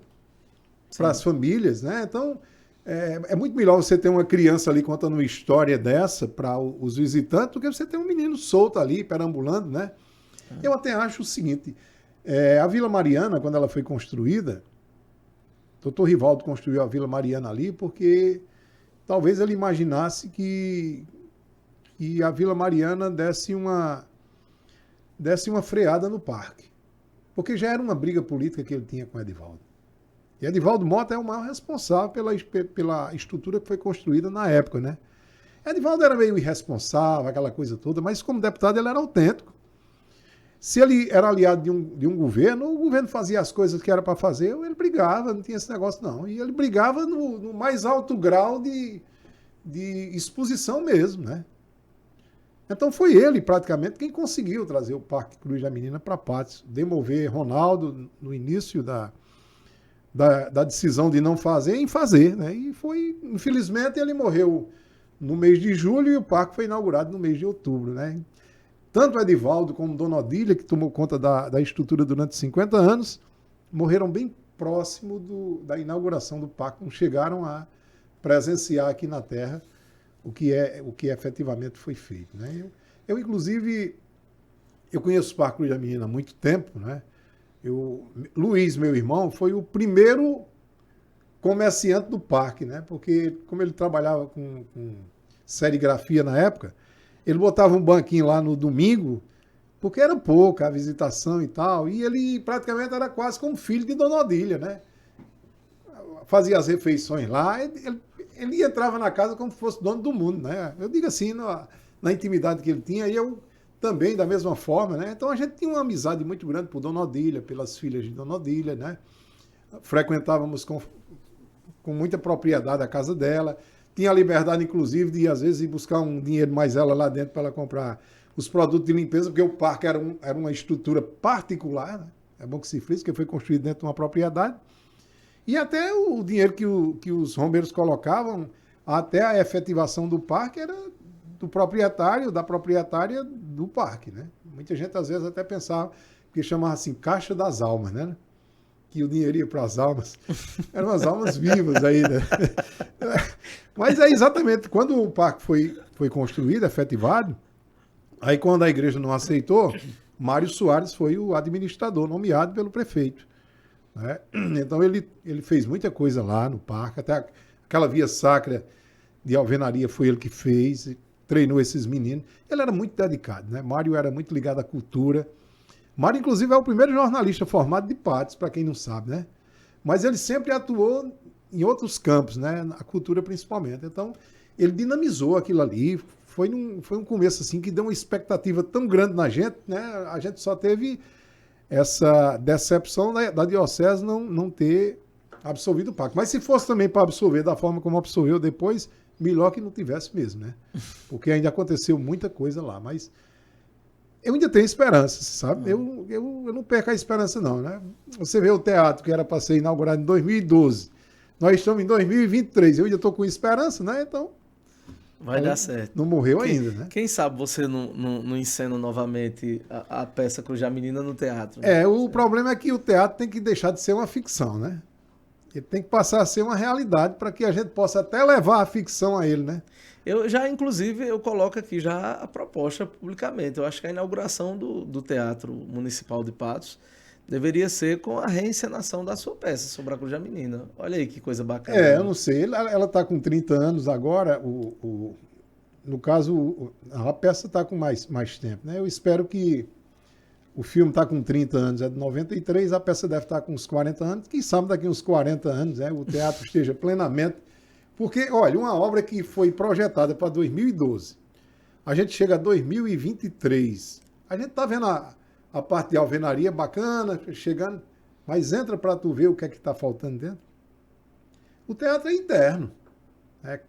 Para as famílias, né? Então, é muito melhor você ter uma criança ali contando uma história dessa para os visitantes do que você ter um menino solto ali, perambulando, né? Eu até acho o seguinte, a Vila Mariana, quando ela foi construída, o Dr. Rivaldo construiu a Vila Mariana ali porque talvez ele imaginasse que a Vila Mariana desse uma freada no parque. Porque já era uma briga política que ele tinha com Edivaldo. E Edivaldo Mota é o maior responsável pela estrutura que foi construída na época, né? Edivaldo era meio irresponsável, aquela coisa toda, mas como deputado ele era autêntico. Se ele era aliado de um governo, o governo fazia as coisas que era para fazer, ele brigava, não tinha esse negócio não. E ele brigava no mais alto grau de exposição mesmo, né? Então foi ele, praticamente, quem conseguiu trazer o Parque Cruz da Menina para Patos, demover Ronaldo no início da decisão de não fazer em fazer, né? E foi, infelizmente, ele morreu no mês de julho e o parque foi inaugurado no mês de outubro, né? Tanto Edivaldo como Dona Odília, que tomou conta da estrutura durante 50 anos, morreram bem próximo da inauguração do parque, não chegaram a presenciar aqui na Terra o que efetivamente foi feito, né? Inclusive, eu conheço o Parque Cruz da Menina há muito tempo, né? Luiz, meu irmão, foi o primeiro comerciante do parque, né? Porque como ele trabalhava com serigrafia na época, ele botava um banquinho lá no domingo, porque era pouca a visitação e tal, e ele praticamente era quase como filho de Dona Odília, né? Fazia as refeições lá, ele entrava na casa como se fosse dono do mundo, né? Eu digo assim, na intimidade que ele tinha, e eu também da mesma forma, né? Então a gente tinha uma amizade muito grande por Dona Odília, pelas filhas de Dona Odília, né? Frequentávamos com muita propriedade a casa dela, tinha a liberdade, inclusive, de às vezes ir buscar um dinheiro mais ela lá dentro para ela comprar os produtos de limpeza, porque o parque era uma estrutura particular, né? É bom que se frise, que foi construído dentro de uma propriedade. E até o dinheiro que os rombeiros colocavam, até a efetivação do parque, era do proprietário, da proprietária do parque, né? Muita gente às vezes até pensava, que chamava assim, caixa das almas, né? Que o dinheiro ia para as almas. Eram as almas vivas aí, né? Mas é exatamente, quando o parque foi construído, efetivado, aí quando a igreja não aceitou, Mário Soares foi o administrador, nomeado pelo prefeito, né? Então ele fez muita coisa lá no parque, até aquela via sacra de alvenaria foi ele que fez, treinou esses meninos. Ele era muito dedicado, né? Mário era muito ligado à cultura. Mário, inclusive, é o primeiro jornalista formado de Patos, para quem não sabe, né? Mas ele sempre atuou em outros campos, né? A cultura principalmente. Então, ele dinamizou aquilo ali. Foi um começo assim que deu uma expectativa tão grande na gente, né? A gente só teve essa decepção da diocese não ter absorvido o parque. Mas se fosse também para absorver da forma como absorveu depois, melhor que não tivesse mesmo, né? Porque ainda aconteceu muita coisa lá, mas eu ainda tenho esperança, sabe? Eu não perco a esperança não, né? Você vê o teatro que era para ser inaugurado em 2012, nós estamos em 2023, eu ainda estou com esperança, né? Então vai dar certo. Não morreu ainda, né? Quem sabe você não encena novamente a peça Cruz da Menina no teatro. Né? O problema é que o teatro tem que deixar de ser uma ficção, né? Ele tem que passar a ser uma realidade para que a gente possa até levar a ficção a ele, né? Inclusive, eu coloco aqui já a proposta publicamente. Eu acho que a inauguração do Teatro Municipal de Patos deveria ser com a reencenação da sua peça sobre a Cruz da Menina. Olha aí que coisa bacana. Eu não sei. Ela está com 30 anos agora, o no caso, a peça está com mais tempo, né? Eu espero que o filme está com 30 anos, é de 93, a peça deve estar com uns 40 anos. Quem sabe daqui uns 40 anos, né, o teatro esteja plenamente... Porque, olha, uma obra que foi projetada para 2012, a gente chega a 2023, a gente está vendo a parte de alvenaria bacana, chegando, mas entra para tu ver o que é que está faltando dentro. O teatro é interno, né?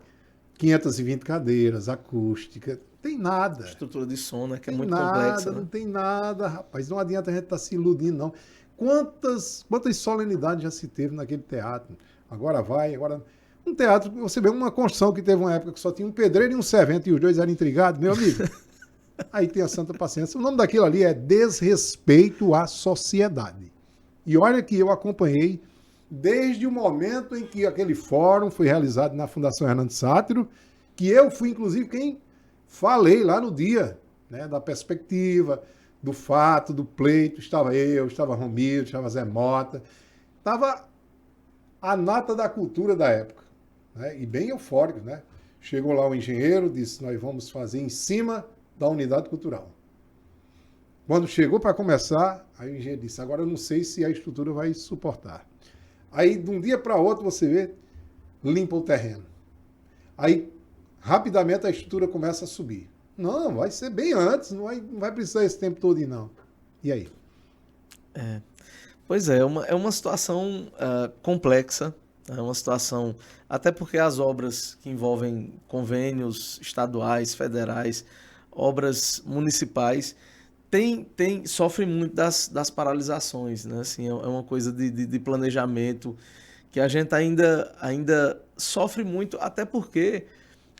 520 cadeiras, acústica, tem nada. Estrutura de som, né? Que é Tem muito nada, complexa. Né? Não tem nada, rapaz. Não adianta a gente estar se iludindo, não. Quantas solenidades já se teve naquele teatro? Agora vai, agora... Um teatro, você vê uma construção que teve uma época que só tinha um pedreiro e um servente e os dois eram intrigados, meu amigo. Aí tem a santa paciência. O nome daquilo ali é desrespeito à sociedade. E olha que eu acompanhei desde o momento em que aquele fórum foi realizado na Fundação Hernando Sátiro, que eu fui, inclusive, quem falei lá no dia, né, da perspectiva, do fato, do pleito. Estava eu, estava Romildo, estava Zé Mota, estava a nata da cultura da época, né, e bem eufórico, né? Chegou lá o engenheiro, disse, nós vamos fazer em cima da unidade cultural. Quando chegou para começar, aí o engenheiro disse, agora eu não sei se a estrutura vai suportar. Aí, de um dia para outro, você vê, limpa o terreno. Aí, rapidamente, a estrutura começa a subir. Não, vai ser bem antes, não vai precisar esse tempo todo, não. E aí? Pois é uma situação complexa, é uma situação, até porque as obras que envolvem convênios estaduais, federais, obras municipais, sofrem muito das paralisações, né? Assim, é uma coisa de planejamento que a gente ainda sofre muito, até porque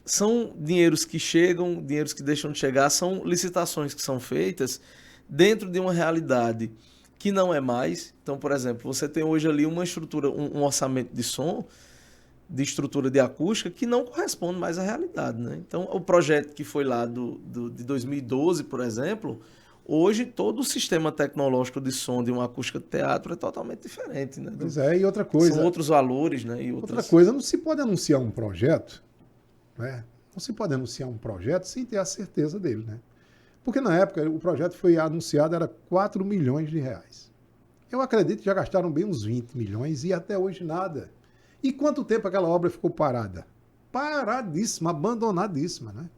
são dinheiros que chegam, dinheiros que deixam de chegar, são licitações que são feitas dentro de uma realidade que não é mais. Então, por exemplo, você tem hoje ali uma estrutura, um orçamento de som, de estrutura de acústica, que não corresponde mais à realidade, né? Então, o projeto que foi lá de 2012, por exemplo, hoje todo o sistema tecnológico de som de uma acústica de teatro é totalmente diferente, né? Pois é, e outra coisa... São outros valores, né? E Outra coisa, não se pode anunciar um projeto, né? Não se pode anunciar um projeto sem ter a certeza dele, né? Porque na época o projeto foi anunciado, era 4 milhões de reais. Eu acredito que já gastaram bem uns 20 milhões e até hoje nada. E quanto tempo aquela obra ficou parada? Paradíssima, abandonadíssima, né?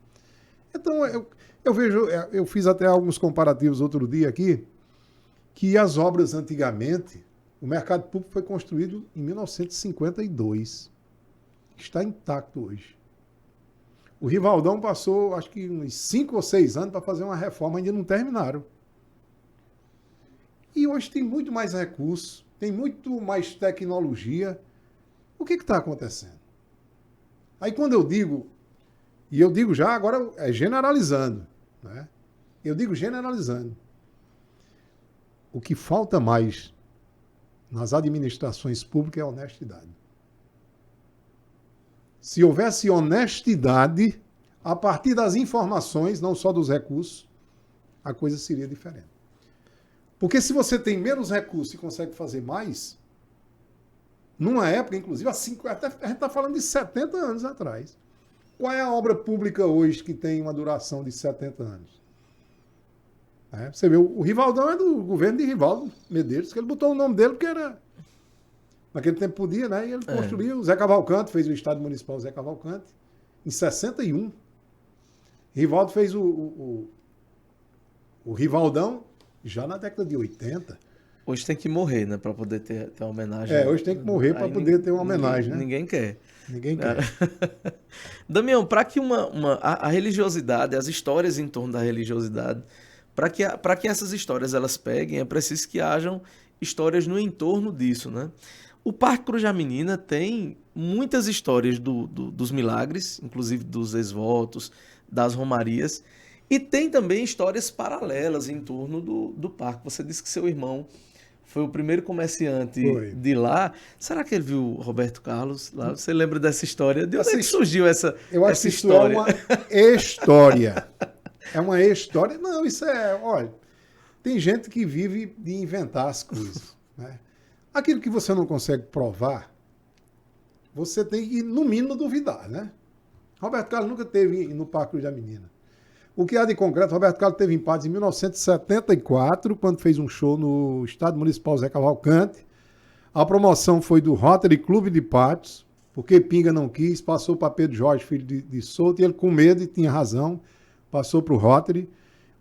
Então eu vejo, eu fiz até alguns comparativos outro dia aqui, que as obras antigamente, o mercado público foi construído em 1952. Está intacto hoje. O Rivaldão passou, acho que uns 5 ou 6 anos para fazer uma reforma, ainda não terminaram. E hoje tem muito mais recursos, tem muito mais tecnologia. O que está acontecendo? Aí quando eu digo, e eu digo já agora generalizando, né? Eu digo generalizando. O que falta mais nas administrações públicas é honestidade. Se houvesse honestidade, a partir das informações, não só dos recursos, a coisa seria diferente. Porque se você tem menos recursos e consegue fazer mais, numa época, inclusive, até a gente está falando de 70 anos atrás. Qual é a obra pública hoje que tem uma duração de 70 anos? Você vê, o Rivaldão é do governo de Rivaldo Medeiros, que ele botou o nome dele porque era... Naquele tempo podia, né? E ele construiu. O Zé Cavalcante fez o Estádio Municipal Zé Cavalcante em 61. Rivaldo fez o Rivaldão já na década de 80. Hoje tem que morrer, né? Para poder ter uma homenagem. Hoje tem que morrer para poder ter uma homenagem, né? Ninguém quer. Ninguém quer. Damião, para que a religiosidade, as histórias em torno da religiosidade, para que essas histórias elas peguem, é preciso que hajam histórias no entorno disso, né? O Parque Cruz da Menina tem muitas histórias dos milagres, inclusive dos ex-votos, das romarias, e tem também histórias paralelas em torno do parque. Você disse que seu irmão foi o primeiro comerciante de lá. Será que ele viu o Roberto Carlos lá? Você lembra dessa história? De onde é que surgiu essa história? Eu acho que isso é uma história. É uma história? Não, isso é... Olha, tem gente que vive de inventar as coisas, né? Aquilo que você não consegue provar, você tem que, no mínimo, duvidar, né? Roberto Carlos nunca teve no Parque Cruz da Menina. O que há de concreto, Roberto Carlos teve em Patos em 1974, quando fez um show no Estádio Municipal Zé Cavalcante. A promoção foi do Rotary Clube de Patos, porque Pinga não quis, passou para Pedro Jorge, filho de Souto, e ele com medo, e tinha razão, passou para o Rotary.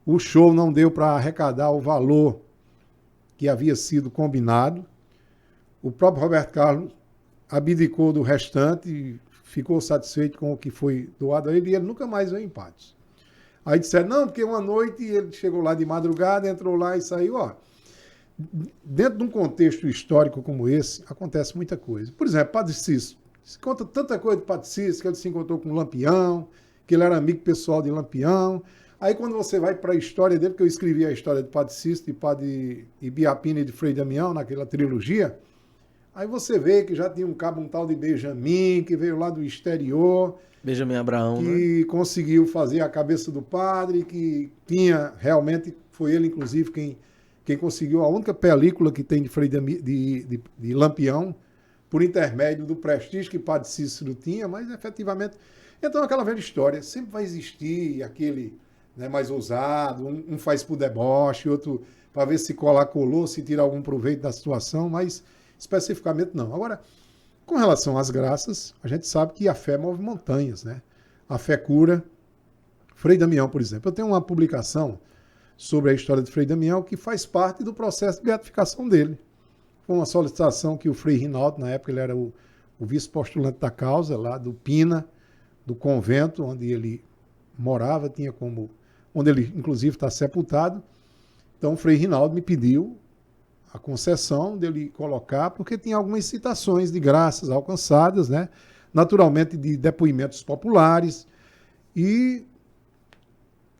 O show não deu para arrecadar o valor que havia sido combinado. O próprio Roberto Carlos abdicou do restante e ficou satisfeito com o que foi doado a ele, e ele nunca mais veio em Patos. Aí disseram, não, porque uma noite ele chegou lá de madrugada, entrou lá e saiu. Ó, dentro de um contexto histórico como esse, acontece muita coisa. Por exemplo, Padre Cícero. Se conta tanta coisa de Padre Cícero, que ele se encontrou com Lampião, que ele era amigo pessoal de Lampião. Aí quando você vai para a história dele, que eu escrevi a história de Padre Cícero, de Padre Ibiapina e de Frei Damião, naquela trilogia, aí você vê que já tinha um tal de Benjamin, que veio lá do exterior, Benjamin Abraão, que conseguiu fazer a cabeça do padre, que tinha realmente, foi ele inclusive quem conseguiu a única película que tem de Frei de Lampião, por intermédio do prestígio que Padre Cícero tinha, mas efetivamente... Então aquela velha história, sempre vai existir aquele, né, mais ousado, um faz por deboche, outro para ver se colou, se tira algum proveito da situação, mas especificamente não. Agora, com relação às graças, a gente sabe que a fé move montanhas, né? A fé cura. Frei Damião, por exemplo. Eu tenho uma publicação sobre a história de Frei Damião que faz parte do processo de beatificação dele. Foi uma solicitação que o Frei Rinaldo, na época ele era o vice-postulante da causa, lá do Pina, do convento onde ele morava, onde ele inclusive está sepultado. Então o Frei Rinaldo me pediu a concessão dele colocar, porque tinha algumas citações de graças alcançadas, né? Naturalmente de depoimentos populares, e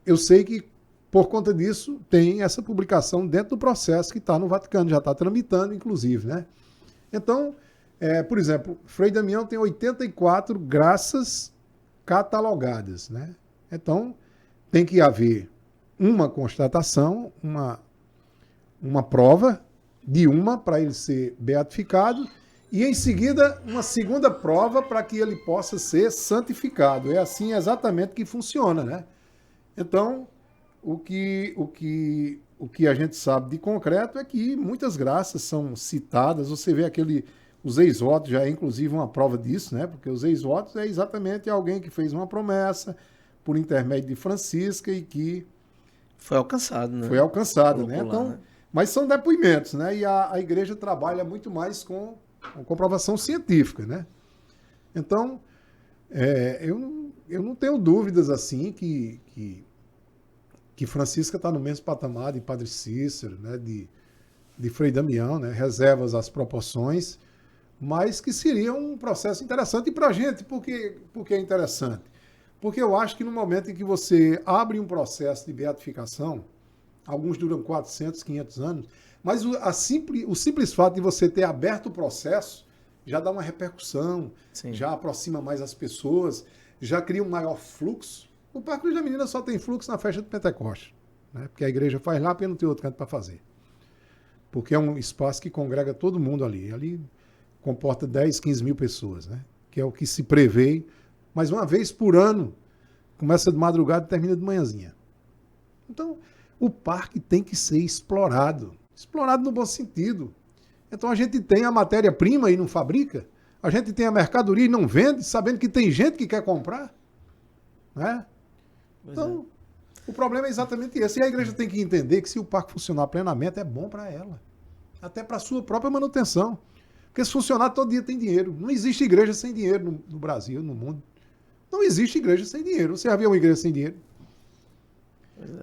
eu sei que por conta disso tem essa publicação dentro do processo que está no Vaticano, já está tramitando inclusive, né? Então, por exemplo, Frei Damião tem 84 graças catalogadas, né? Então, tem que haver uma constatação, uma prova de uma para ele ser beatificado e em seguida uma segunda prova para que ele possa ser santificado. É assim exatamente que funciona, né? Então, o que a gente sabe de concreto é que muitas graças são citadas. Você vê os ex-votos já é inclusive uma prova disso, né? Porque os ex-votos é exatamente alguém que fez uma promessa por intermédio de Francisca e que foi alcançado, né? Foi alcançado, né? Popular, Então, né? mas são depoimentos, né? E a igreja trabalha muito mais com comprovação científica, né? Então, eu não tenho dúvidas assim que Francisca está no mesmo patamar de Padre Cícero, né? De Frei Damião, né? Reservas às proporções, mas que seria um processo interessante. E para a gente, por que é interessante? Porque eu acho que no momento em que você abre um processo de beatificação, alguns duram 400, 500 anos, mas o simples fato de você ter aberto o processo já dá uma repercussão, Sim. Já aproxima mais as pessoas, já cria um maior fluxo. O Parque Cruz da Menina só tem fluxo na festa de Pentecostes, né? Porque a igreja faz lá porque não tem outro canto para fazer. Porque é um espaço que congrega todo mundo ali. Ali comporta 10, 15 mil pessoas, né? Que é o que se prevê, mas uma vez por ano, começa de madrugada e termina de manhãzinha. Então, o parque tem que ser explorado no bom sentido. Então a gente tem a matéria-prima e não fabrica, a gente tem a mercadoria e não vende, sabendo que tem gente que quer comprar, né? Então, o problema é exatamente esse. E a igreja tem que entender que se o parque funcionar plenamente, é bom para ela, até para a sua própria manutenção. Porque se funcionar, todo dia tem dinheiro. Não existe igreja sem dinheiro no Brasil, no mundo. Não existe igreja sem dinheiro. Você já viu uma igreja sem dinheiro?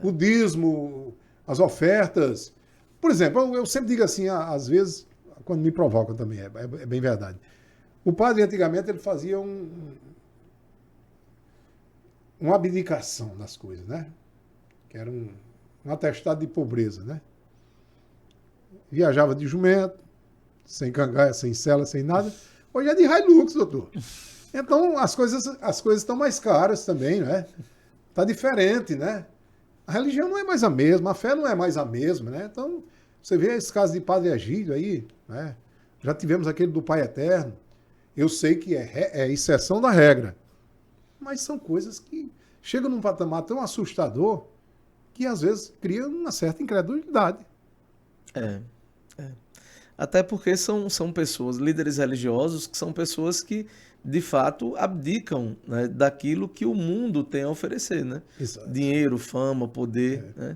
O dízimo, as ofertas. Por exemplo, eu sempre digo assim, às vezes, quando me provocam também, é bem verdade. O padre, antigamente, ele fazia uma abdicação das coisas, né? Que era um atestado de pobreza, né? Viajava de jumento, sem cangaia, sem cela, sem nada. Hoje é de Hilux, doutor. Então, as coisas estão mais caras também, né? Está diferente, né? A religião não é mais a mesma, a fé não é mais a mesma, né? Então, você vê esse caso de Padre Egídio aí, né? Já tivemos aquele do Pai Eterno. Eu sei que é exceção da regra. mas são coisas que chegam num patamar tão assustador que às vezes cria uma certa incredulidade. É. Até porque são pessoas, líderes religiosos, que são pessoas que, de fato, abdicam, né, daquilo que o mundo tem a oferecer, né? Exato. Dinheiro, fama, poder, né?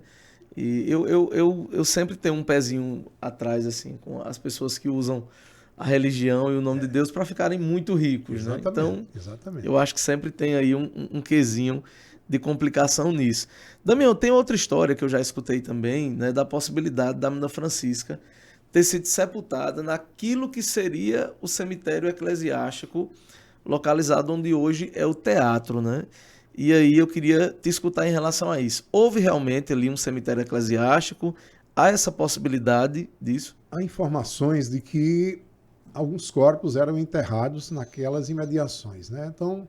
E eu sempre tenho um pezinho atrás, assim, com as pessoas que usam a religião e o nome de Deus para ficarem muito ricos, né? Então, exatamente. eu acho que sempre tem aí um quesinho de complicação nisso. Damião, tem outra história que eu já escutei também, né, da possibilidade da menina Francisca ter sido sepultada naquilo que seria o cemitério eclesiástico localizado onde hoje é o teatro, né? E aí eu queria te escutar em relação a isso. Houve realmente ali um cemitério eclesiástico? Há essa possibilidade disso? Há informações de que alguns corpos eram enterrados naquelas imediações, né? Então,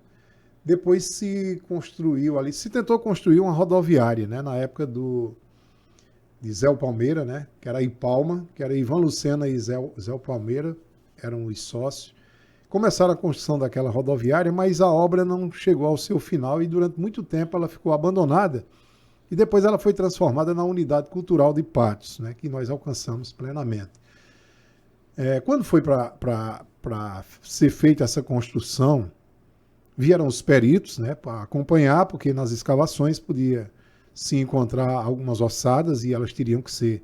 depois se construiu ali, se tentou construir uma rodoviária, né? Na época de Zé Palmeira, né? Que era Ipalma, que era Ivan Lucena e Zé Palmeira, eram os sócios. Começaram a construção daquela rodoviária, mas a obra não chegou ao seu final e durante muito tempo ela ficou abandonada e depois ela foi transformada na Unidade Cultural de Patos, né? Que nós alcançamos plenamente. Quando foi para ser feita essa construção, vieram os peritos, né, para acompanhar, porque nas escavações podia se encontrar algumas ossadas e elas teriam que ser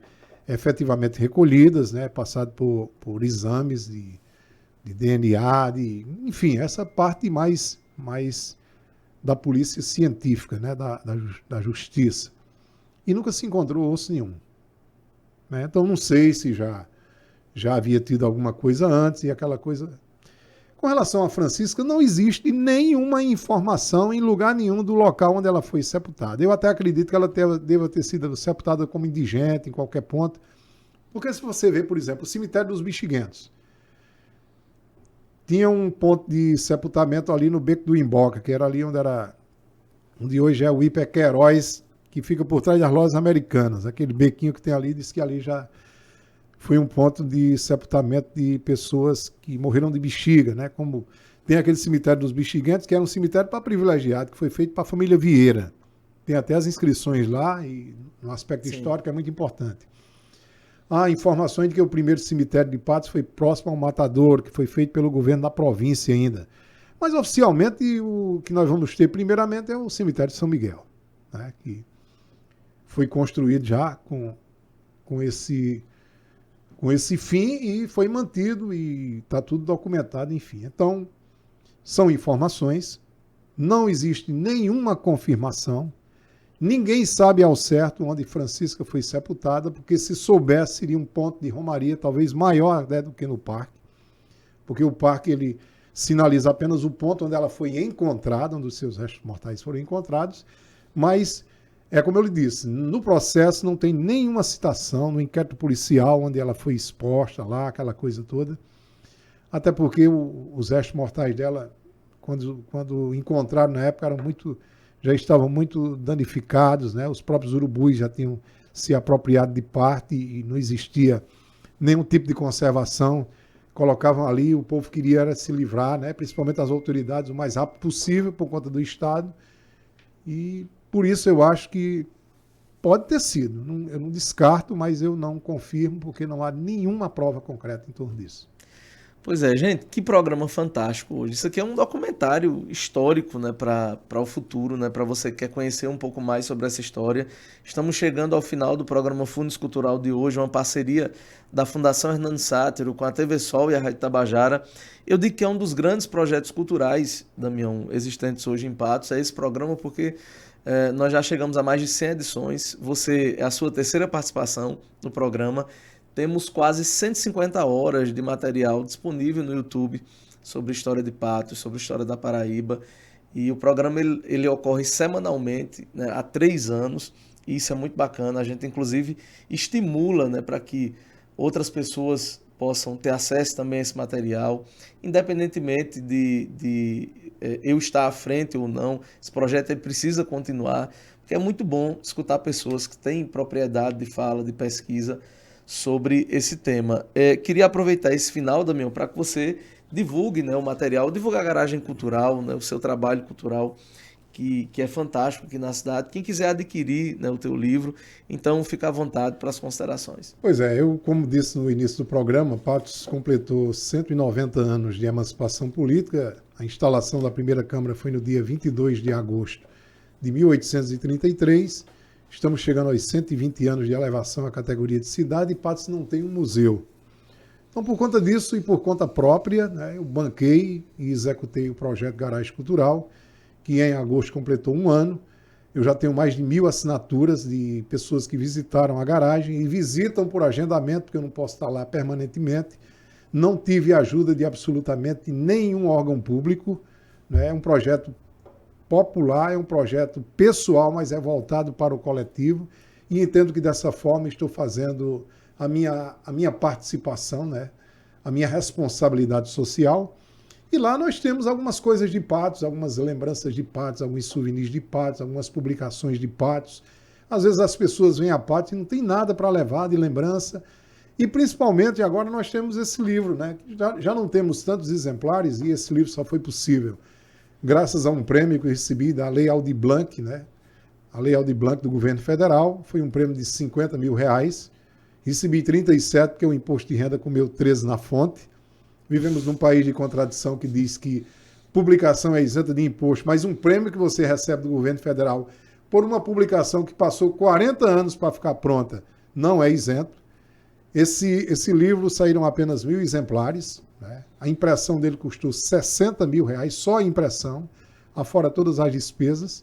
efetivamente recolhidas, né, passado por exames de DNA, enfim, essa parte mais da polícia científica, né, da justiça. E nunca se encontrou osso nenhum. Né? Então não sei se já havia tido alguma coisa antes e aquela coisa... Com relação a Francisca, não existe nenhuma informação em lugar nenhum do local onde ela foi sepultada. Eu até acredito que ela deva ter sido sepultada como indigente em qualquer ponto. Porque se você vê, por exemplo, o cemitério dos Bexiguentos, tinha um ponto de sepultamento ali no Beco do Imboca, que era ali onde hoje é o Hiperqueiroz, que fica por trás das lojas americanas. Aquele bequinho que tem ali, diz que ali já foi um ponto de sepultamento de pessoas que morreram de bexiga, né? Como tem aquele cemitério dos Bexiguentos, que era um cemitério para privilegiado, que foi feito para a família Vieira. Tem até as inscrições lá, e no aspecto histórico é muito importante. Há informações de que o primeiro cemitério de Patos foi próximo ao Matadouro, que foi feito pelo governo da província ainda. Mas oficialmente o que nós vamos ter primeiramente é o cemitério de São Miguel, né? Que foi construído já com esse fim e foi mantido e está tudo documentado, enfim. Então, são informações, não existe nenhuma confirmação, ninguém sabe ao certo onde Francisca foi sepultada, porque se soubesse seria um ponto de romaria talvez maior, né, do que no parque, porque o parque ele sinaliza apenas o ponto onde ela foi encontrada, onde os seus restos mortais foram encontrados, mas... como eu lhe disse, no processo não tem nenhuma citação no inquérito policial onde ela foi exposta lá, aquela coisa toda. Até porque os restos mortais dela, quando encontraram na época, já estavam muito danificados, né? Os próprios urubus já tinham se apropriado de parte e não existia nenhum tipo de conservação. Colocavam ali, o povo queria se livrar, né? Principalmente as autoridades, o mais rápido possível por conta do Estado. E... por isso eu acho que pode ter sido. Eu não descarto, mas eu não confirmo, porque não há nenhuma prova concreta em torno disso. Pois é, gente, que programa fantástico hoje. Isso aqui é um documentário histórico, né, para o futuro, né, para você que quer conhecer um pouco mais sobre essa história. Estamos chegando ao final do programa Fundos Cultural de hoje, uma parceria da Fundação Hernando Sátiro com a TV Sol e a Rádio Tabajara. Eu digo que é um dos grandes projetos culturais, Damião, existentes hoje em Patos, é esse programa porque... nós já chegamos a mais de 100 edições, é a sua terceira participação no programa, temos quase 150 horas de material disponível no YouTube sobre a história de Patos, sobre a história da Paraíba, e o programa ele ocorre semanalmente, né, há 3 anos, e isso é muito bacana, a gente inclusive estimula, né, para que outras pessoas possam ter acesso também a esse material, independentemente de eu estar à frente ou não, esse projeto ele precisa continuar, porque é muito bom escutar pessoas que têm propriedade de fala, de pesquisa sobre esse tema. Queria aproveitar esse final, Damião, para que você divulgue, né, o material, divulgue a Garagem Cultural, né, o seu trabalho cultural, que é fantástico aqui na cidade. Quem quiser adquirir, né, o teu livro, então fica à vontade para as considerações. Pois é, eu, como disse no início do programa, Patos completou 190 anos de emancipação política. A instalação da primeira Câmara foi no dia 22 de agosto de 1833. Estamos chegando aos 120 anos de elevação à categoria de cidade e Patos não tem um museu. Então, por conta disso e por conta própria, né, eu banquei e executei o projeto Garagem Cultural, que em agosto completou 1 ano. Eu já tenho mais de 1.000 assinaturas de pessoas que visitaram a garagem e visitam por agendamento, porque eu não posso estar lá permanentemente. Não tive ajuda de absolutamente nenhum órgão público. Né? É um projeto popular, é um projeto pessoal, mas é voltado para o coletivo. E entendo que dessa forma estou fazendo a minha participação, né? A minha responsabilidade social. E lá nós temos algumas coisas de Patos, algumas lembranças de Patos, alguns souvenirs de Patos, algumas publicações de Patos. Às vezes as pessoas vêm a Patos e não tem nada para levar de lembrança. E principalmente agora nós temos esse livro, né? Já não temos tantos exemplares e esse livro só foi possível graças a um prêmio que eu recebi da Lei Aldir Blanc, né? A Lei Aldir Blanc do governo federal. Foi um prêmio de R$50 mil. Recebi 37 porque o imposto de renda comeu 13 na fonte. Vivemos num país de contradição que diz que publicação é isenta de imposto, mas um prêmio que você recebe do governo federal por uma publicação que passou 40 anos para ficar pronta não é isento. Esse livro saíram apenas 1.000 exemplares. Né? A impressão dele custou R$60 mil, só a impressão, afora todas as despesas.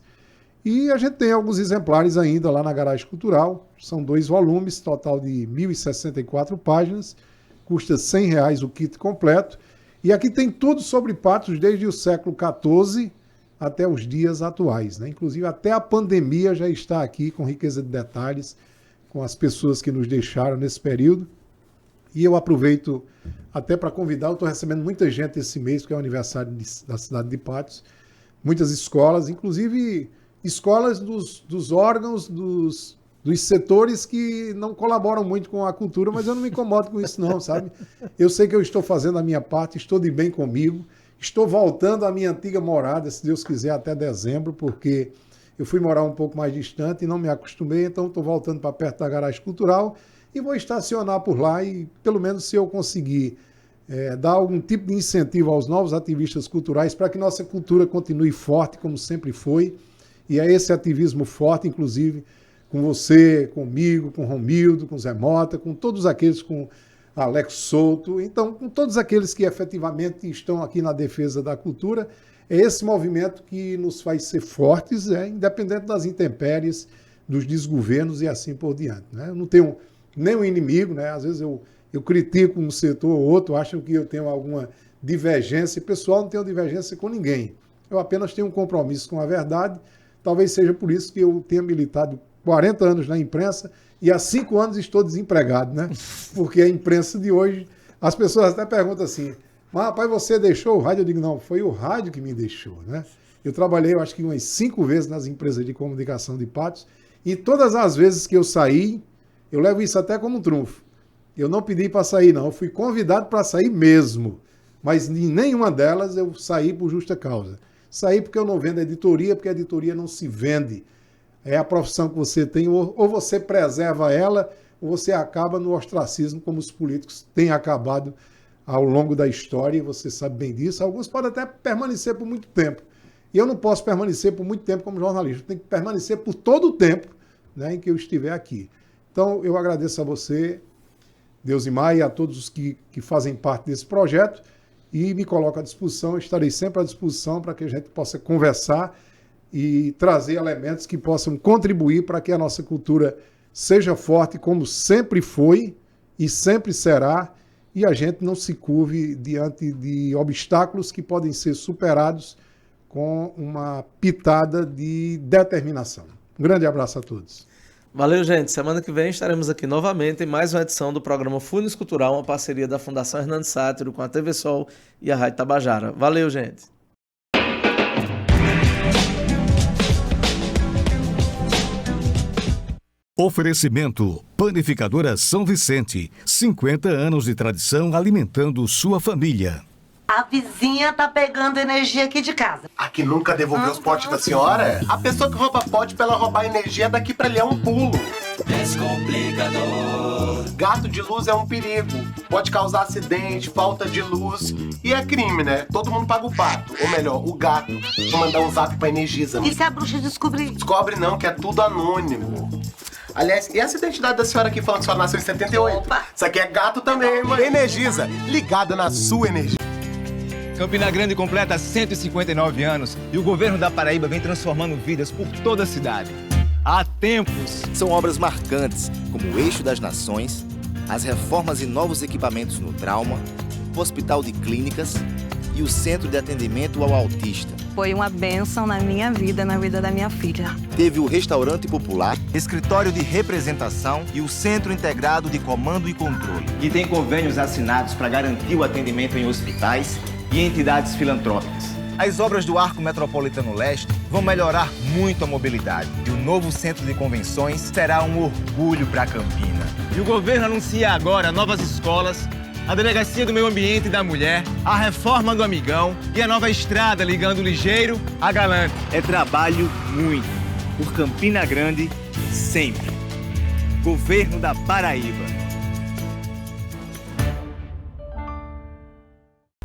E a gente tem alguns exemplares ainda lá na Garagem Cultural. São 2 volumes, total de 1.064 páginas. Custa R$100 o kit completo. E aqui tem tudo sobre Patos, desde o século XIV até os dias atuais. Né? Inclusive, até a pandemia já está aqui, com riqueza de detalhes, com as pessoas que nos deixaram nesse período. E eu aproveito até para convidar, eu estou recebendo muita gente esse mês, porque é o aniversário da cidade de Patos. Muitas escolas, inclusive escolas dos órgãos, dos setores que não colaboram muito com a cultura, mas eu não me incomodo com isso não, sabe? Eu sei que eu estou fazendo a minha parte, estou de bem comigo, estou voltando à minha antiga morada, se Deus quiser, até dezembro, porque eu fui morar um pouco mais distante e não me acostumei, então estou voltando para perto da Garagem Cultural e vou estacionar por lá e, pelo menos, se eu conseguir dar algum tipo de incentivo aos novos ativistas culturais para que nossa cultura continue forte, como sempre foi, e é esse ativismo forte, inclusive, com você, comigo, com Romildo, com Zé Mota, com todos aqueles, com Alex Souto, então com todos aqueles que efetivamente estão aqui na defesa da cultura, é esse movimento que nos faz ser fortes, independente das intempéries, dos desgovernos e assim por diante. Né? Eu não tenho nenhum inimigo, né? Às vezes eu critico um setor ou outro, acham que eu tenho alguma divergência, pessoal, não tenho divergência com ninguém. Eu apenas tenho um compromisso com a verdade, talvez seja por isso que eu tenha militado 40 anos na imprensa e há 5 anos estou desempregado, né? Porque a imprensa de hoje, as pessoas até perguntam assim, mas rapaz, você deixou o rádio? Eu digo, não, foi o rádio que me deixou, né? Eu trabalhei, eu acho que umas 5 vezes nas empresas de comunicação de Patos e todas as vezes que eu saí, eu levo isso até como um trunfo. Eu não pedi para sair, não, eu fui convidado para sair mesmo, mas em nenhuma delas eu saí por justa causa. Saí porque eu não vendo editoria, porque a editoria não se vende. É a profissão que você tem, ou você preserva ela, ou você acaba no ostracismo, como os políticos têm acabado ao longo da história, e você sabe bem disso. Alguns podem até permanecer por muito tempo. E eu não posso permanecer por muito tempo como jornalista. Eu tenho que permanecer por todo o tempo, né, em que eu estiver aqui. Então, eu agradeço a você, Deusimar, e a todos os que fazem parte desse projeto, e me coloco à disposição, estarei sempre à disposição para que a gente possa conversar e trazer elementos que possam contribuir para que a nossa cultura seja forte como sempre foi e sempre será, e a gente não se curve diante de obstáculos que podem ser superados com uma pitada de determinação. Um grande abraço a todos. Valeu, gente. Semana que vem estaremos aqui novamente em mais uma edição do programa Funes Cultural, uma parceria da Fundação Hernando Sátiro com a TV Sol e a Rádio Tabajara. Valeu, gente. Oferecimento: Panificadora São Vicente, 50 anos de tradição alimentando sua família. A vizinha tá pegando energia aqui de casa. A que nunca devolveu os potes da senhora? A pessoa que rouba pote pra ela roubar energia daqui pra ali é um pulo. Descomplicador. Gato de luz é um perigo. Pode causar acidente, falta de luz. E é crime, né? Todo mundo paga o pato. Ou melhor, o gato. Vou mandar um zap pra Energisa. E se a bruxa descobrir? Descobre não, que é tudo anônimo. Aliás, e essa identidade da senhora aqui falando que a senhora nasceu em 78? Opa. Isso aqui é gato também, mãe. Energisa, ligada na sua energia. Campina Grande completa 159 anos e o governo da Paraíba vem transformando vidas por toda a cidade. Há tempos. São obras marcantes, como o Eixo das Nações, as reformas e novos equipamentos no trauma, o Hospital de Clínicas e o Centro de Atendimento ao Autista. Foi uma bênção na minha vida, na vida da minha filha. Teve o Restaurante Popular, Escritório de Representação e o Centro Integrado de Comando e Controle. E tem convênios assinados para garantir o atendimento em hospitais e entidades filantrópicas. As obras do Arco Metropolitano Leste vão melhorar muito a mobilidade. E o novo Centro de Convenções será um orgulho para Campina. E o governo anuncia agora novas escolas, a Delegacia do Meio Ambiente e da Mulher, a reforma do Amigão e a nova estrada ligando Ligeiro a Galante. É trabalho muito. Por Campina Grande, sempre. Governo da Paraíba.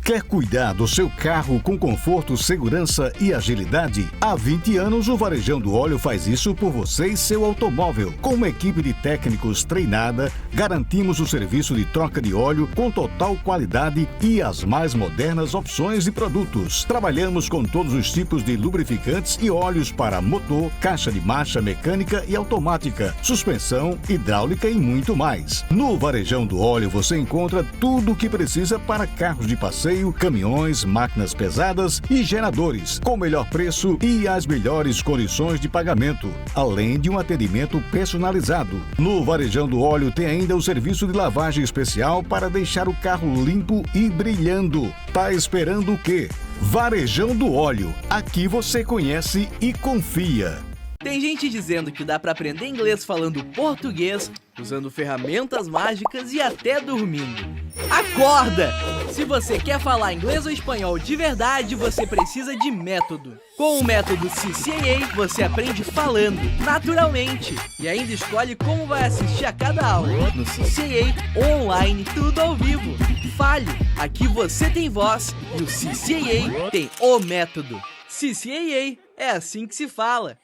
Quer cuidar do seu carro com conforto, segurança e agilidade? Há 20 anos, o Varejão do Óleo faz isso por você e seu automóvel. Com uma equipe de técnicos treinada, garantimos o serviço de troca de óleo com total qualidade e as mais modernas opções de produtos. Trabalhamos com todos os tipos de lubrificantes e óleos para motor, caixa de marcha mecânica e automática, suspensão, hidráulica e muito mais. No Varejão do Óleo você encontra tudo o que precisa para carros de passeio, caminhões, máquinas pesadas e geradores, com o melhor preço e as melhores condições de pagamento, além de um atendimento personalizado. No Varejão do Óleo tem ainda o serviço de lavagem especial para deixar o carro limpo e brilhando. Tá esperando o quê? Varejão do Óleo. Aqui você conhece e confia. Tem gente dizendo que dá pra aprender inglês falando português, usando ferramentas mágicas e até dormindo. Acorda! Se você quer falar inglês ou espanhol de verdade, você precisa de método. Com o método CCAA, você aprende falando, naturalmente, e ainda escolhe como vai assistir a cada aula. No CCAA, online, tudo ao vivo. Fale! Aqui você tem voz e o CCAA tem o método. CCAA, é assim que se fala.